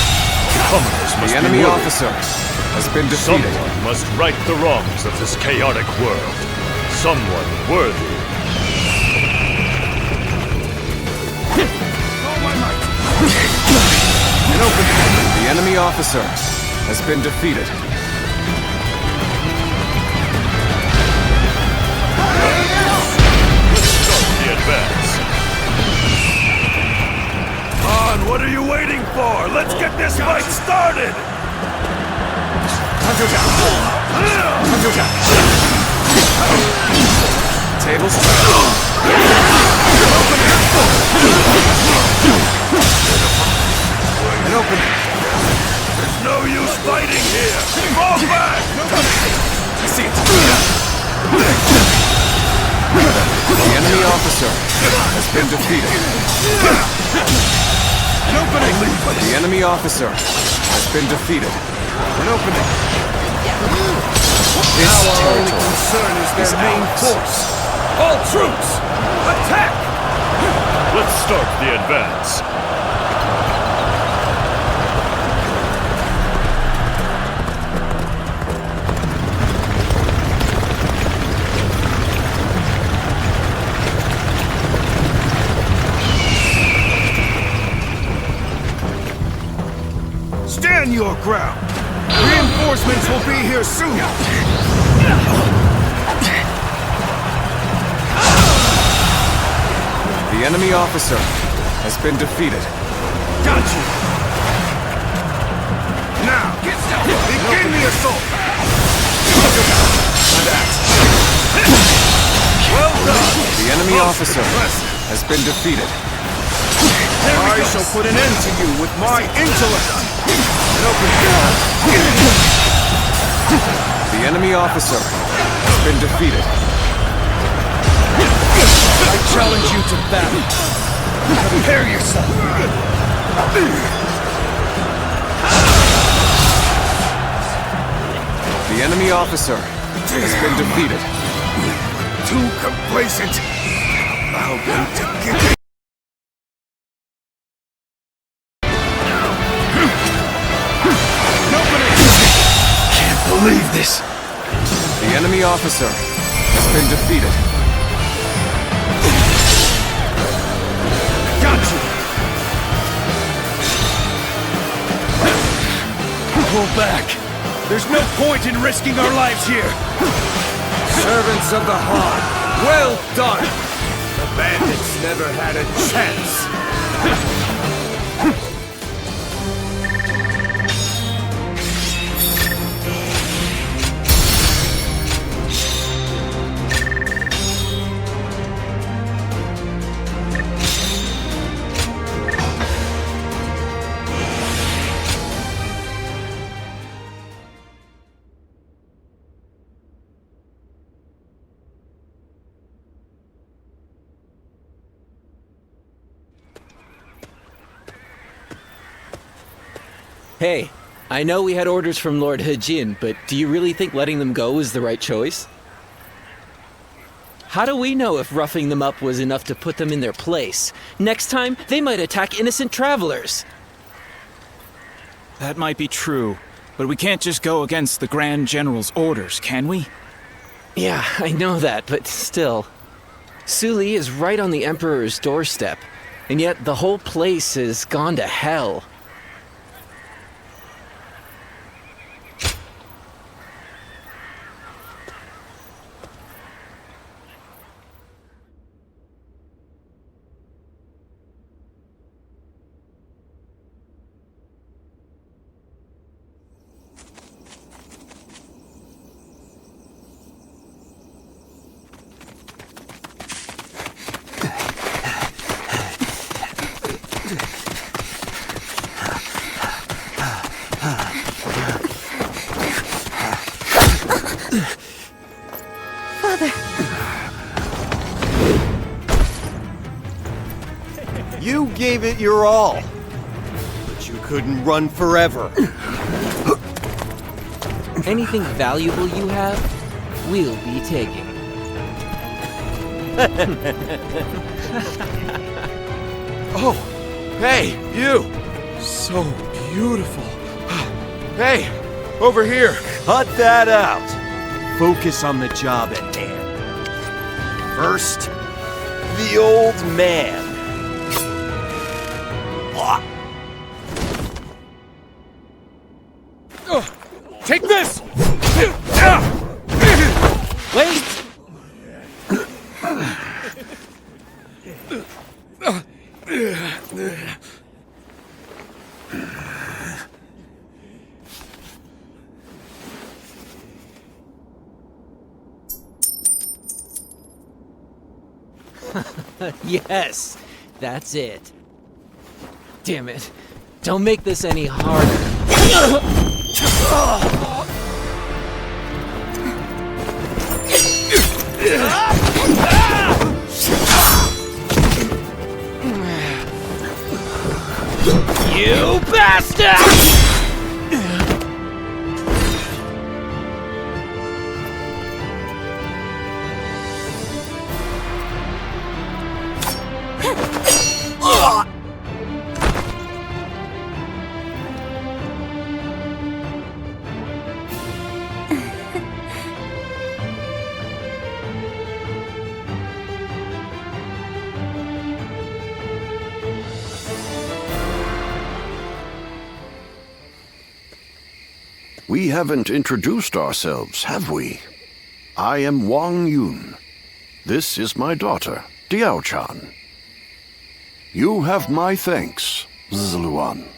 The commoners must The be enemy worried. officer has been defeated. Someone must right the wrongs of this chaotic world. Someone worthy. An open. The enemy officer has been defeated. The advance. On, what are you waiting for? Let's get this fight started! Tables. An open. There's no use fighting here! Fall back! I see it. The enemy officer has been defeated. An opening. The enemy officer has been defeated. An opening. This Our only territory concern is is their main ours. force. All troops, attack! Let's start the advance. Stand your ground! Reinforcements will be here soon! The enemy officer has been defeated. Got you! Now, begin the assault! Well done! The enemy officer has been defeated. I shall put an end to you with my intellect! An open. The enemy officer has been defeated. I challenge you to battle. Prepare yourself. The enemy officer has been defeated. Too complacent! Allow them to get... officer has been defeated. Got you! Pull back. There's no point in risking our lives here. Servants of the Horde, well done! The bandits never had a chance. Hey, I know we had orders from Lord Hejin, but do you really think letting them go was the right choice? How do we know if roughing them up was enough to put them in their place? Next time, they might attack innocent travelers. That might be true, but we can't just go against the Grand General's orders, can we? Yeah, I know that, but still. Suli is right on the Emperor's doorstep, and yet the whole place has gone to hell. Father! You gave it your all, but you couldn't run forever. Anything valuable you have, we'll be taking. Oh, hey, you! So beautiful. Hey, over here. Cut that out. Focus on the job at hand. First, the old man. Take this! Wait! Yes, that's it. Damn it. Don't make this any harder. You bastard! We haven't introduced ourselves, have we? I am Wang Yun. This is my daughter, Diao-chan. You have my thanks, Zluan.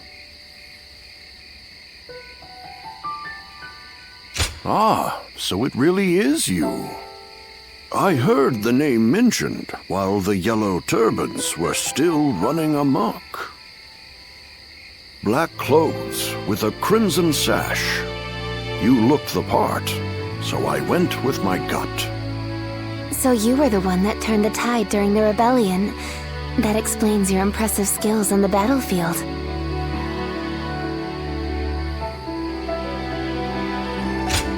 Ah, so it really is you. I heard the name mentioned while the Yellow Turbans were still running amok. Black clothes with a crimson sash. You looked the part, so I went with my gut. So you were the one that turned the tide during the rebellion. That explains your impressive skills on the battlefield.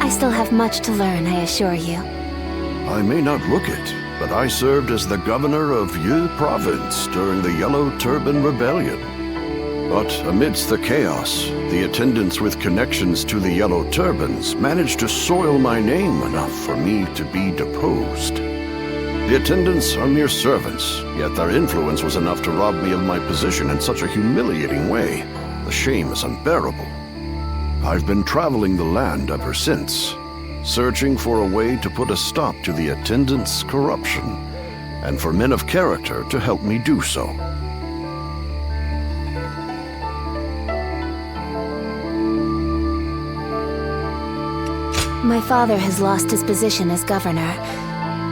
I still have much to learn, I assure you. I may not look it, but I served as the governor of Yi Province during the Yellow Turban Rebellion. But amidst the chaos, the attendants with connections to the Yellow Turbans managed to soil my name enough for me to be deposed. The attendants are mere servants, yet their influence was enough to rob me of my position in such a humiliating way. The shame is unbearable. I've been traveling the land ever since, searching for a way to put a stop to the attendants' corruption, and for men of character to help me do so. My father has lost his position as governor.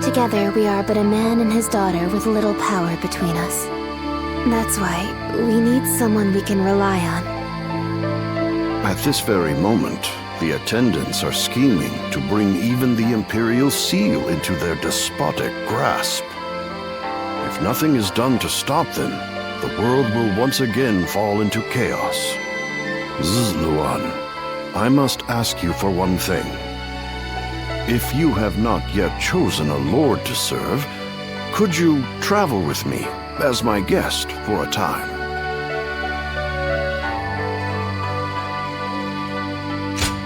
Together, we are but a man and his daughter with little power between us. That's why we need someone we can rely on. At this very moment, the attendants are scheming to bring even the Imperial Seal into their despotic grasp. If nothing is done to stop them, the world will once again fall into chaos. Zluan, I must ask you for one thing. If you have not yet chosen a lord to serve, could you travel with me as my guest for a time?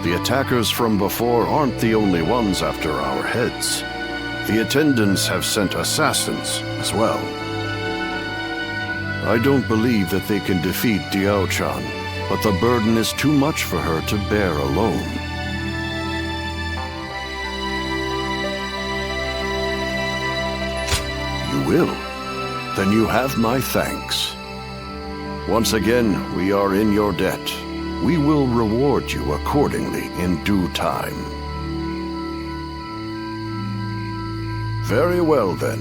The attackers from before aren't the only ones after our heads. The attendants have sent assassins as well. I don't believe that they can defeat Diao-chan, but the burden is too much for her to bear alone. You will? Then you have my thanks. Once again, we are in your debt. We will reward you accordingly in due time. Very well, then.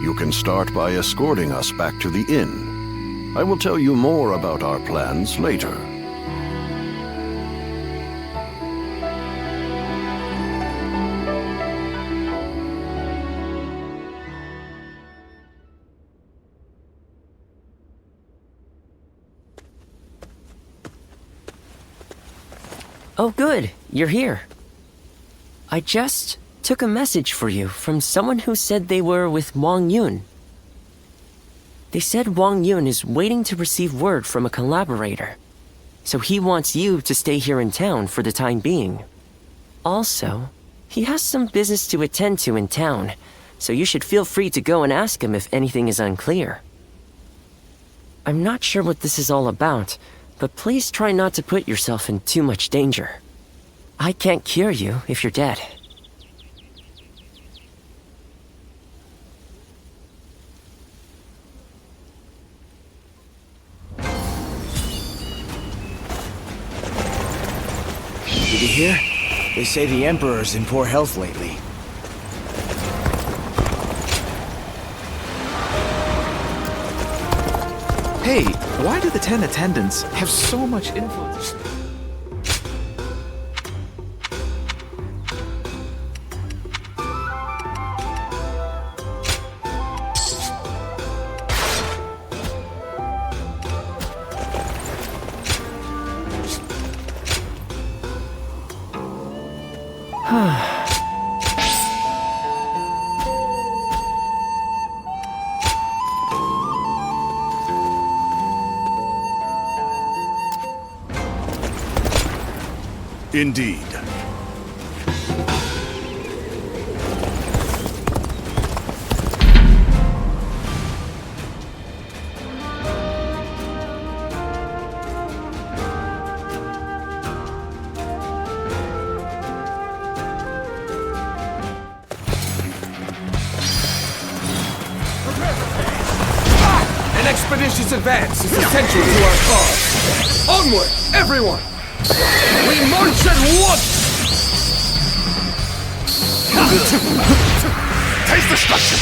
You can start by escorting us back to the inn. I will tell you more about our plans later. Oh good, you're here. I just took a message for you from someone who said they were with Wang Yun. They said Wang Yun is waiting to receive word from a collaborator, so he wants you to stay here in town for the time being. Also, he has some business to attend to in town, so you should feel free to go and ask him if anything is unclear. I'm not sure what this is all about, but please try not to put yourself in too much danger. I can't cure you if you're dead. Did you hear? They say the Emperor's in poor health lately. Hey, why do the 10 attendants have so much influence? Indeed. An expeditious advance is essential to our cause. Onward, everyone! We march at once! Taste destruction!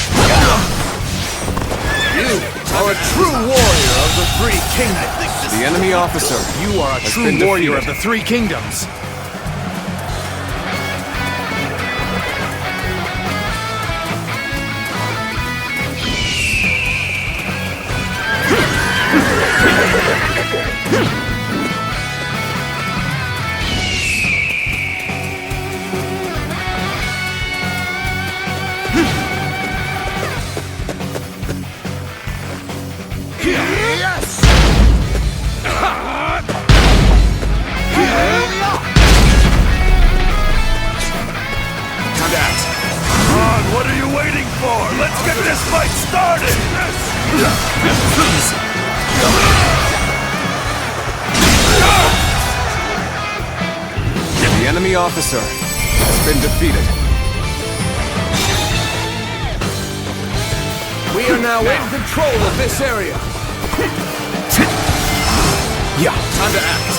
You are a true warrior of the Three Kingdoms. The enemy officer, you are a true warrior of the Three Kingdoms. officer has been defeated. We are now in control of this area. Yeah. Time to act.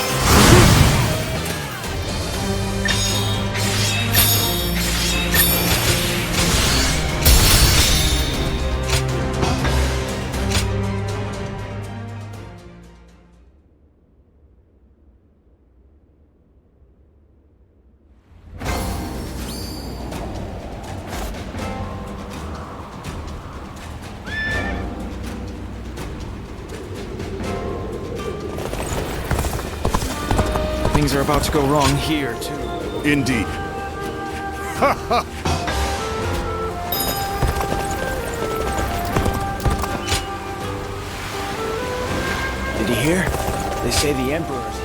Things are about to go wrong here, too. Indeed. Ha ha! Did you hear? They say the Emperor's...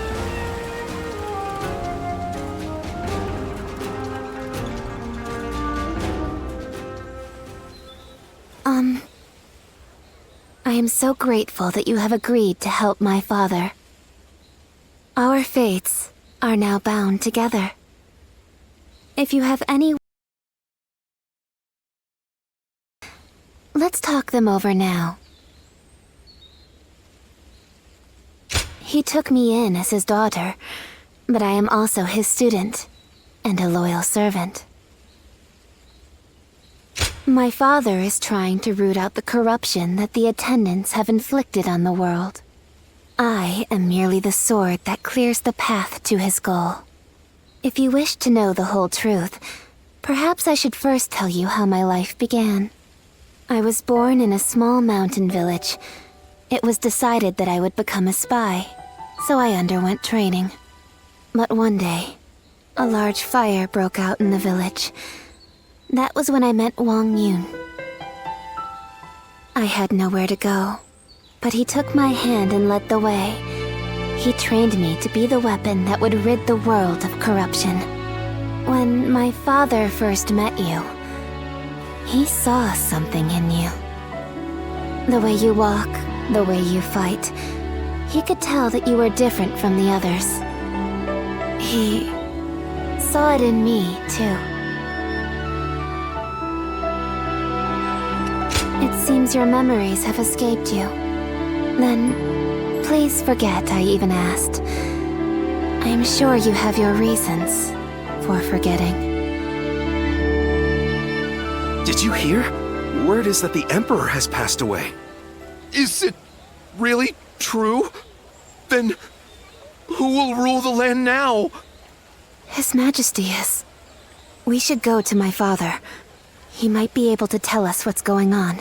I am so grateful that you have agreed to help my father. Our fates are now bound together. If you have any... Let's talk them over now. He took me in as his daughter, but I am also his student and a loyal servant. My father is trying to root out the corruption that the attendants have inflicted on the world. I am merely the sword that clears the path to his goal. If you wish to know the whole truth, perhaps I should first tell you how my life began. I was born in a small mountain village. It was decided that I would become a spy, so I underwent training. But one day, a large fire broke out in the village. That was when I met Wang Yun. I had nowhere to go, but he took my hand and led the way. He trained me to be the weapon that would rid the world of corruption. When my father first met you, he saw something in you. The way you walk, the way you fight, he could tell that you were different from the others. He saw it in me, too. It seems your memories have escaped you. Then, please forget I even asked. I am sure you have your reasons for forgetting. Did you hear? Word is that the Emperor has passed away. Is it really true? Then who will rule the land now? His Majesty is. We should go to my father. He might be able to tell us what's going on.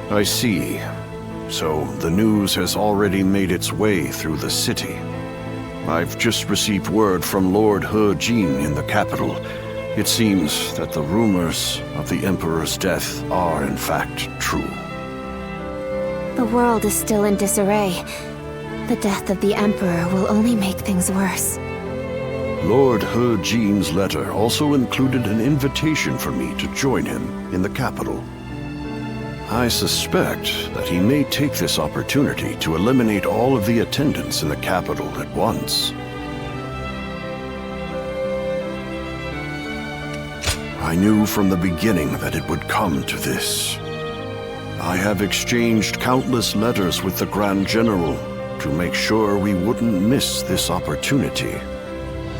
I see. So the news has already made its way through the city. I've just received word from Lord He Jin in the capital. It seems that the rumors of the Emperor's death are in fact true. The world is still in disarray. The death of the Emperor will only make things worse. Lord He Jin's letter also included an invitation for me to join him in the capital. I suspect that he may take this opportunity to eliminate all of the attendants in the capital at once. I knew from the beginning that it would come to this. I have exchanged countless letters with the Grand General to make sure we wouldn't miss this opportunity.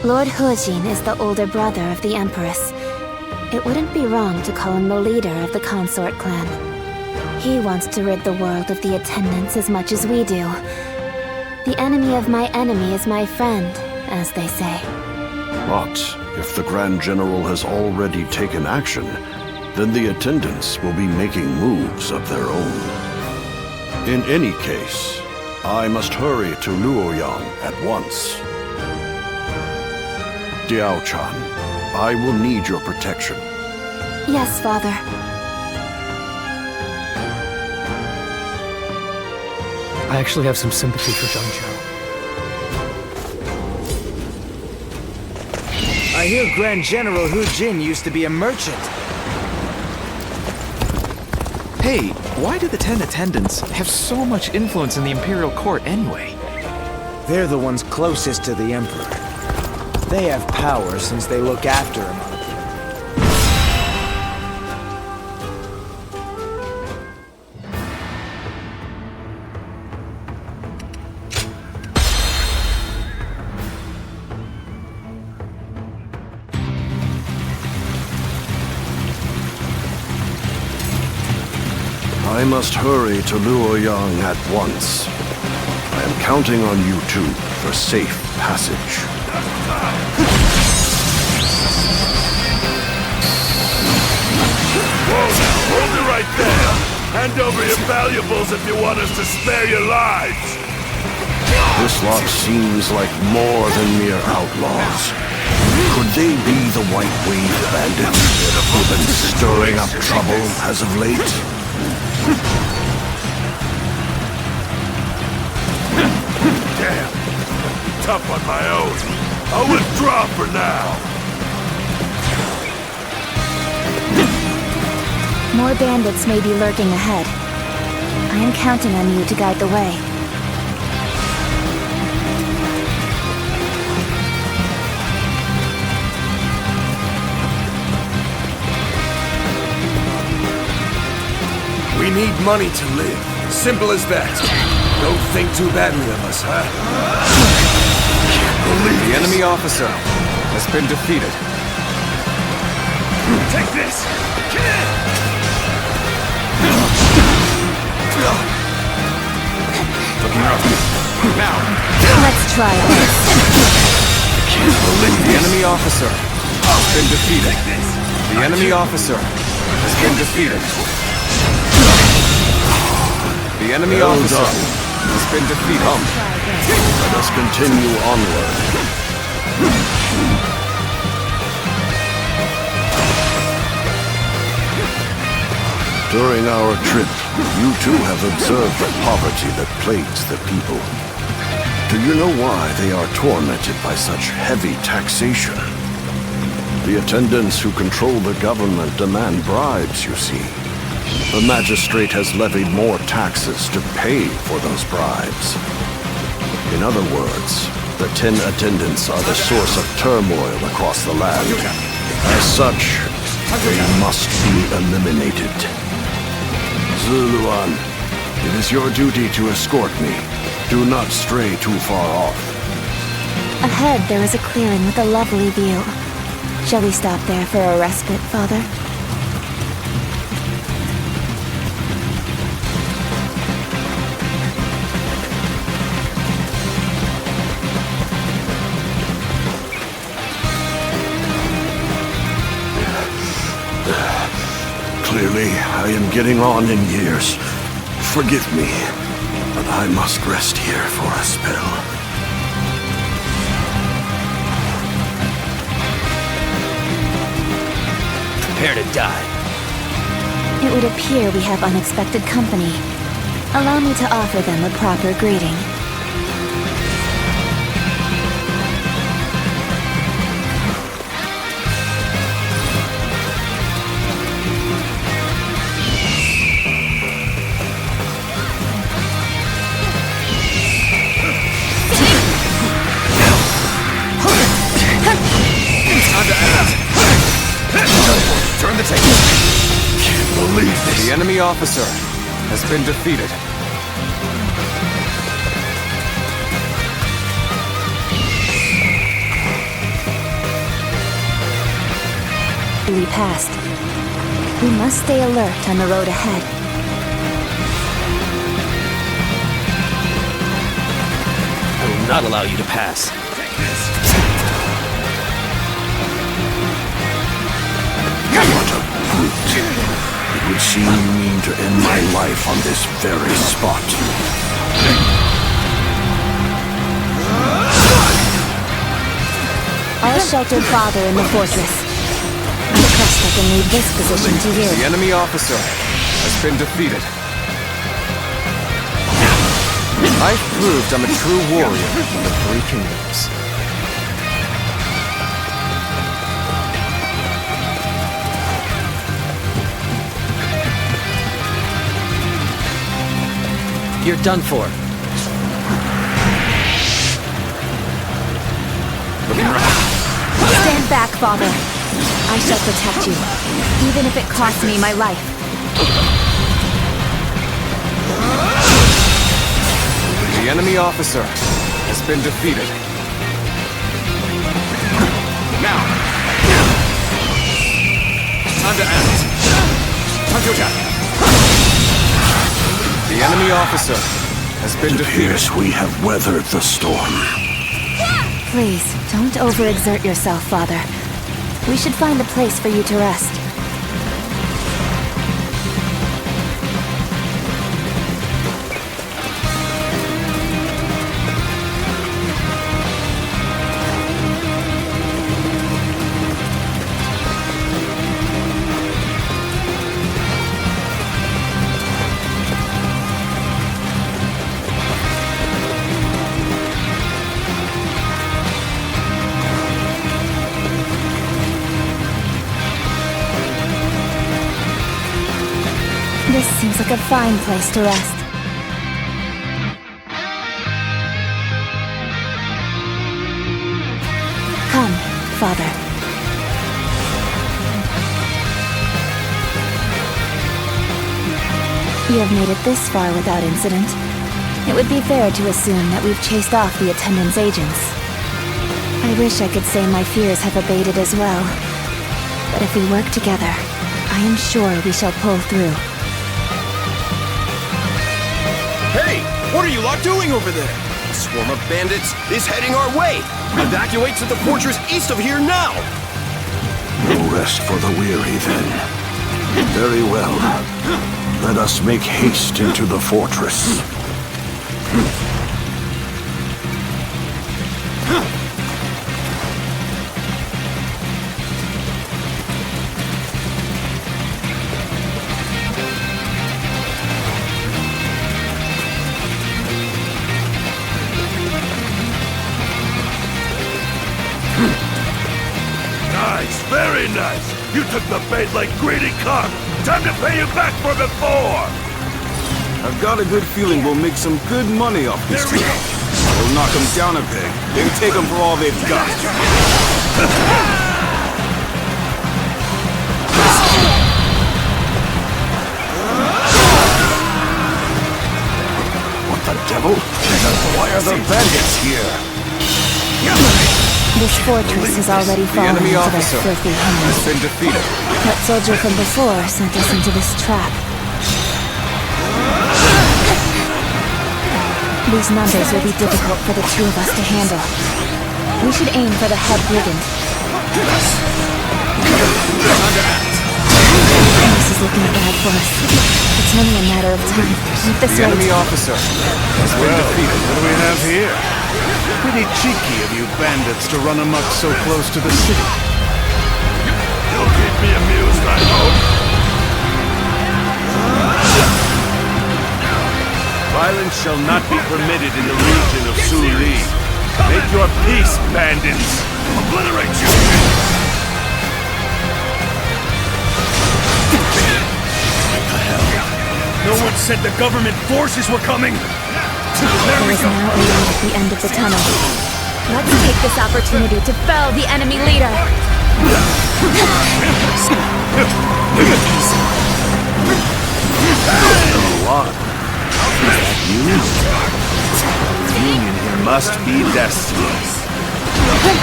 Lord He Jin is the older brother of the Empress. It wouldn't be wrong to call him the leader of the Consort clan. He wants to rid the world of the attendants as much as we do. The enemy of my enemy is my friend, as they say. But if the Grand General has already taken action, then the attendants will be making moves of their own. In any case, I must hurry to Luoyang at once. Diao-chan, I will need your protection. Yes, Father. I actually have some sympathy for Zhang Zhao. I hear Grand General He Jin used to be a merchant. Hey, why do the 10 attendants have so much influence in the Imperial Court anyway? They're the ones closest to the Emperor. They have power since they look after him. I must hurry to Luoyang at once. I am counting on you two for safe passage. Whoa now, hold it right there! Hand over your valuables if you want us to spare your lives! This lot seems like more than mere outlaws. Could they be the White Wave bandits who've been stirring up trouble as of late? Damn! Tough on my own. I'll withdraw for now. More bandits may be lurking ahead. I am counting on you to guide the way. We need money to live. Simple as that. Don't think too badly of us, huh? The enemy officer has been defeated. Take this! Looking rough. Now! Let's try this. The enemy officer has been defeated. The enemy officer has been defeated. The enemy officer has been defeated. Let us continue onward. During our trip, you two have observed the poverty that plagues the people. Do you know why they are tormented by such heavy taxation? The attendants who control the government demand bribes, you see. The magistrate has levied more taxes to pay for those bribes. In other words, the 10 attendants are the source of turmoil across the land. As such, they must be eliminated. Zuluan, it is your duty to escort me. Do not stray too far off. Ahead, there is a clearing with a lovely view. Shall we stop there for a respite, Father? Clearly, I am getting on in years. Forgive me, but I must rest here for a spell. Prepare to die. It would appear we have unexpected company. Allow me to offer them a proper greeting. Turn the table. Can't believe this. The enemy officer has been defeated. We passed. We must stay alert on the road ahead. I will not allow you to pass. What a brute. It would seem you mean to end my life on this very spot. I'll shelter Father in the fortress. I trust I can leave this position to you. The enemy officer has been defeated. I've proved I'm a true warrior in the Three Kingdoms. You're done for. Stand back, Father. I shall protect you, even if it costs me my life. The enemy officer has been defeated. Now! Time to act. Time to attack. The enemy officer has been It defeated. appears we have weathered the storm. Please, don't overexert yourself, Father. We should find a place for you to rest. This seems like a fine place to rest. Come, Father. You have made it this far without incident. It would be fair to assume that we've chased off the attendant's agents. I wish I could say my fears have abated as well. But if we work together, I am sure we shall pull through. Hey! What are you lot doing over there? A swarm of bandits is heading our way! Evacuate to the fortress east of here now! No rest for the weary, then. Very well. Let us make haste into the fortress. Nice, very nice. You took the bait like greedy cock. Time to pay you back for before. I've got a good feeling we'll make some good money off this trip. We'll knock them down a peg, then take them for all they've got. What the devil? Why are the bandits here? This fortress has already fallen enemy into their officer filthy has hands. been defeated. That soldier from before sent us into this trap. These numbers will be difficult for the two of us to handle. We should aim for the head brigand. This is looking bad for us. It's only a matter of time. Keep this The right. enemy officer has been defeated. What do we have here? Pretty cheeky of you bandits to run amok so close to the city. You'll keep me amused, I hope. Violence shall not be permitted in the region of Suli. Make your peace, bandits! Obliterate you! What the hell? No one said the government forces were coming! There is now a light at the end of the tunnel. Let's take this opportunity to fell the enemy leader. A lot. Is that you? The union here must be destiny.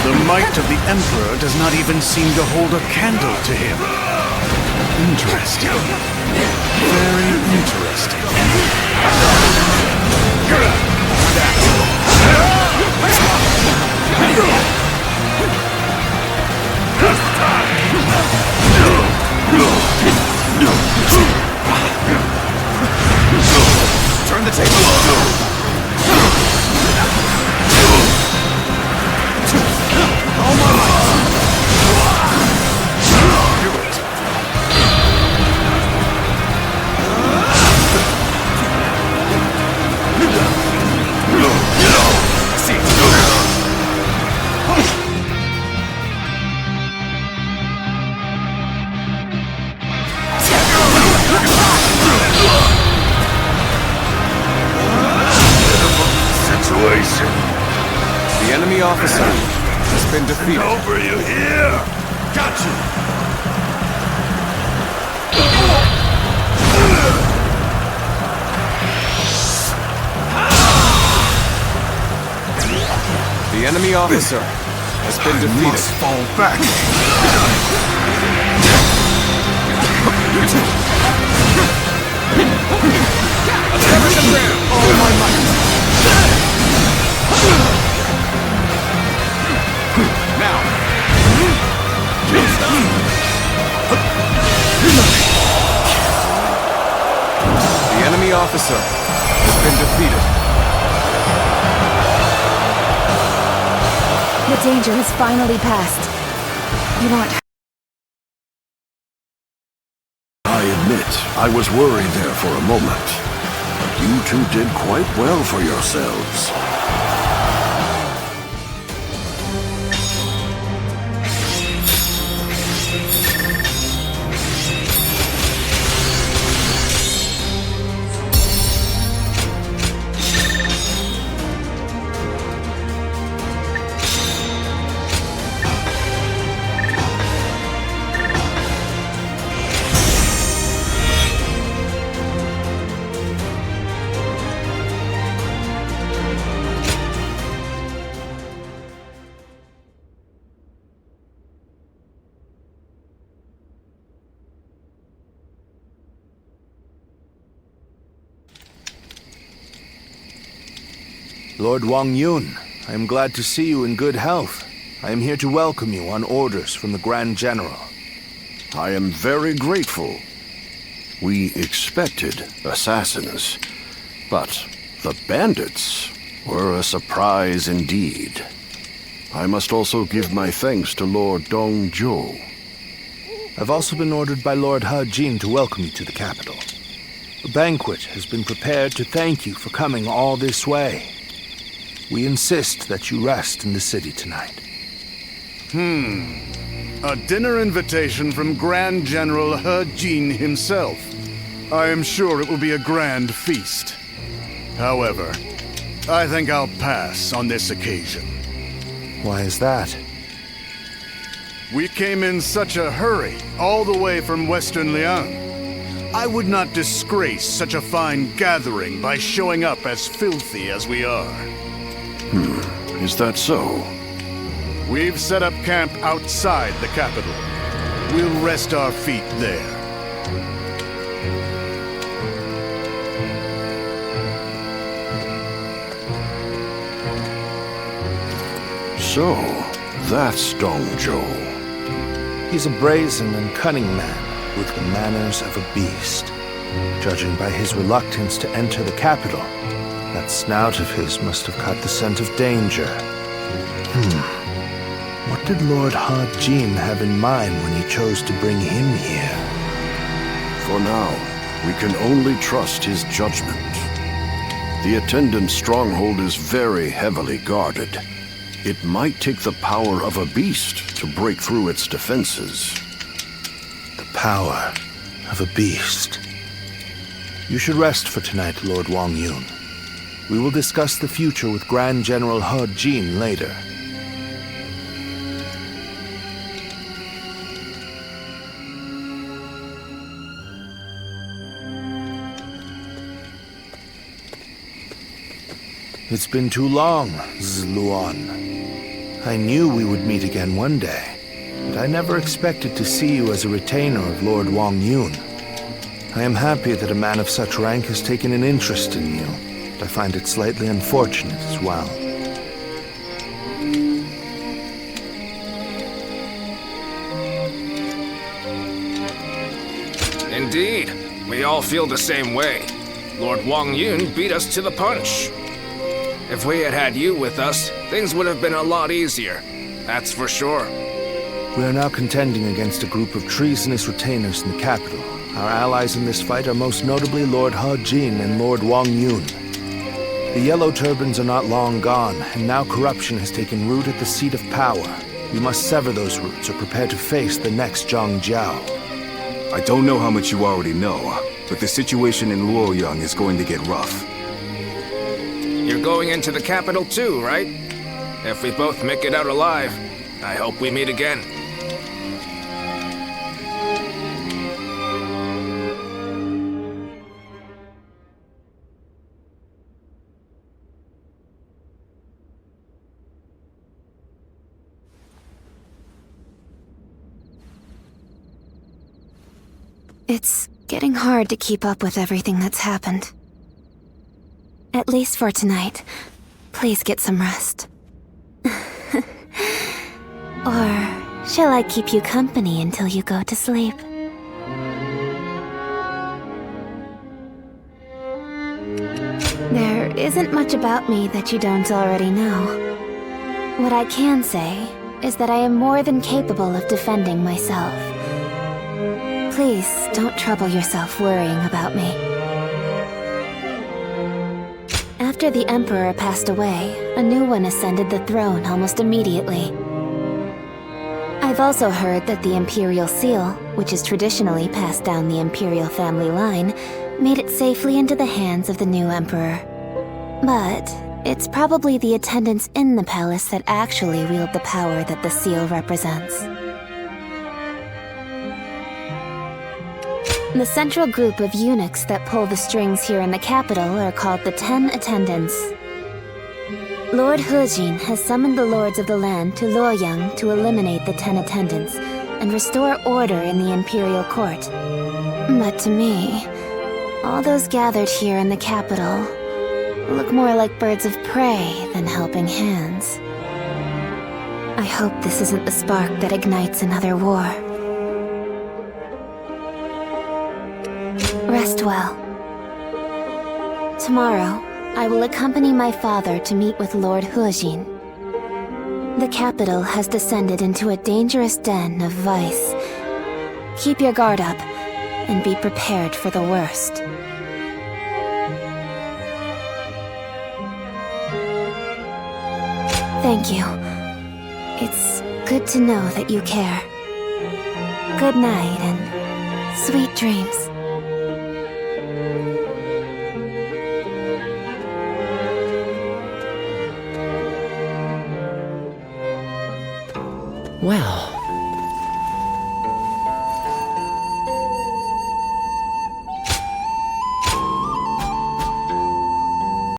The might of the Emperor does not even seem to hold a candle to him. Interesting. Very interesting. Turn the table. enemy officer has been defeated. Over you here! Got you! The enemy officer has been defeated. Must fall back. All my might. Now. The enemy officer has been defeated. The danger has finally passed. You won't. I admit, I was worried there for a moment. But you two did quite well for yourselves. Lord Wang Yun, I am glad to see you in good health. I am here to welcome you on orders from the Grand General. I am very grateful. We expected assassins, but the bandits were a surprise indeed. I must also give my thanks to Lord Dong Zhou. I've also been ordered by Lord He Jin to welcome you to the capital. A banquet has been prepared to thank you for coming all this way. We insist that you rest in the city tonight. A dinner invitation from Grand General He Jin himself. I am sure it will be a grand feast. However, I think I'll pass on this occasion. Why is that? We came in such a hurry, all the way from Western Liang. I would not disgrace such a fine gathering by showing up as filthy as we are. Is that so? We've set up camp outside the capital. We'll rest our feet there. So, that's Dong Zhou. He's a brazen and cunning man with the manners of a beast. Judging by his reluctance to enter the capital, that snout of his must have caught the scent of danger. What did Lord He Jin have in mind when he chose to bring him here? For now, we can only trust his judgment. The attendant stronghold is very heavily guarded. It might take the power of a beast to break through its defenses. The power of a beast. You should rest for tonight, Lord Wang Yun. We will discuss the future with Grand General He Jin later. It's been too long, Zluan. I knew we would meet again one day, but I never expected to see you as a retainer of Lord Wang Yun. I am happy that a man of such rank has taken an interest in you, but I find it slightly unfortunate as well. Indeed, we all feel the same way. Lord Wang Yun beat us to the punch. If we had had you with us, things would have been a lot easier. That's for sure. We are now contending against a group of treasonous retainers in the capital. Our allies in this fight are most notably Lord He Jin and Lord Wang Yun. The Yellow Turbans are not long gone, and now corruption has taken root at the seat of power. We must sever those roots or prepare to face the next Zhang Jiao. I don't know how much you already know, but the situation in Luoyang is going to get rough. You're going into the capital too, right? If we both make it out alive, I hope we meet again. It's getting hard to keep up with everything that's happened. At least for tonight. Please get some rest. Or shall I keep you company until you go to sleep? There isn't much about me that you don't already know. What I can say is that I am more than capable of defending myself. Please, don't trouble yourself worrying about me. After the Emperor passed away, a new one ascended the throne almost immediately. I've also heard that the Imperial Seal, which is traditionally passed down the Imperial family line, made it safely into the hands of the new Emperor. But it's probably the attendants in the palace that actually wield the power that the seal represents. The central group of eunuchs that pull the strings here in the capital are called the 10 Attendants. Lord Hejin has summoned the lords of the land to Luoyang to eliminate the 10 Attendants and restore order in the Imperial Court. But to me, all those gathered here in the capital look more like birds of prey than helping hands. I hope this isn't the spark that ignites another war. Rest well. Tomorrow, I will accompany my father to meet with Lord Hejin. The capital has descended into a dangerous den of vice. Keep your guard up, and be prepared for the worst. Thank you. It's good to know that you care. Good night, and sweet dreams. Well,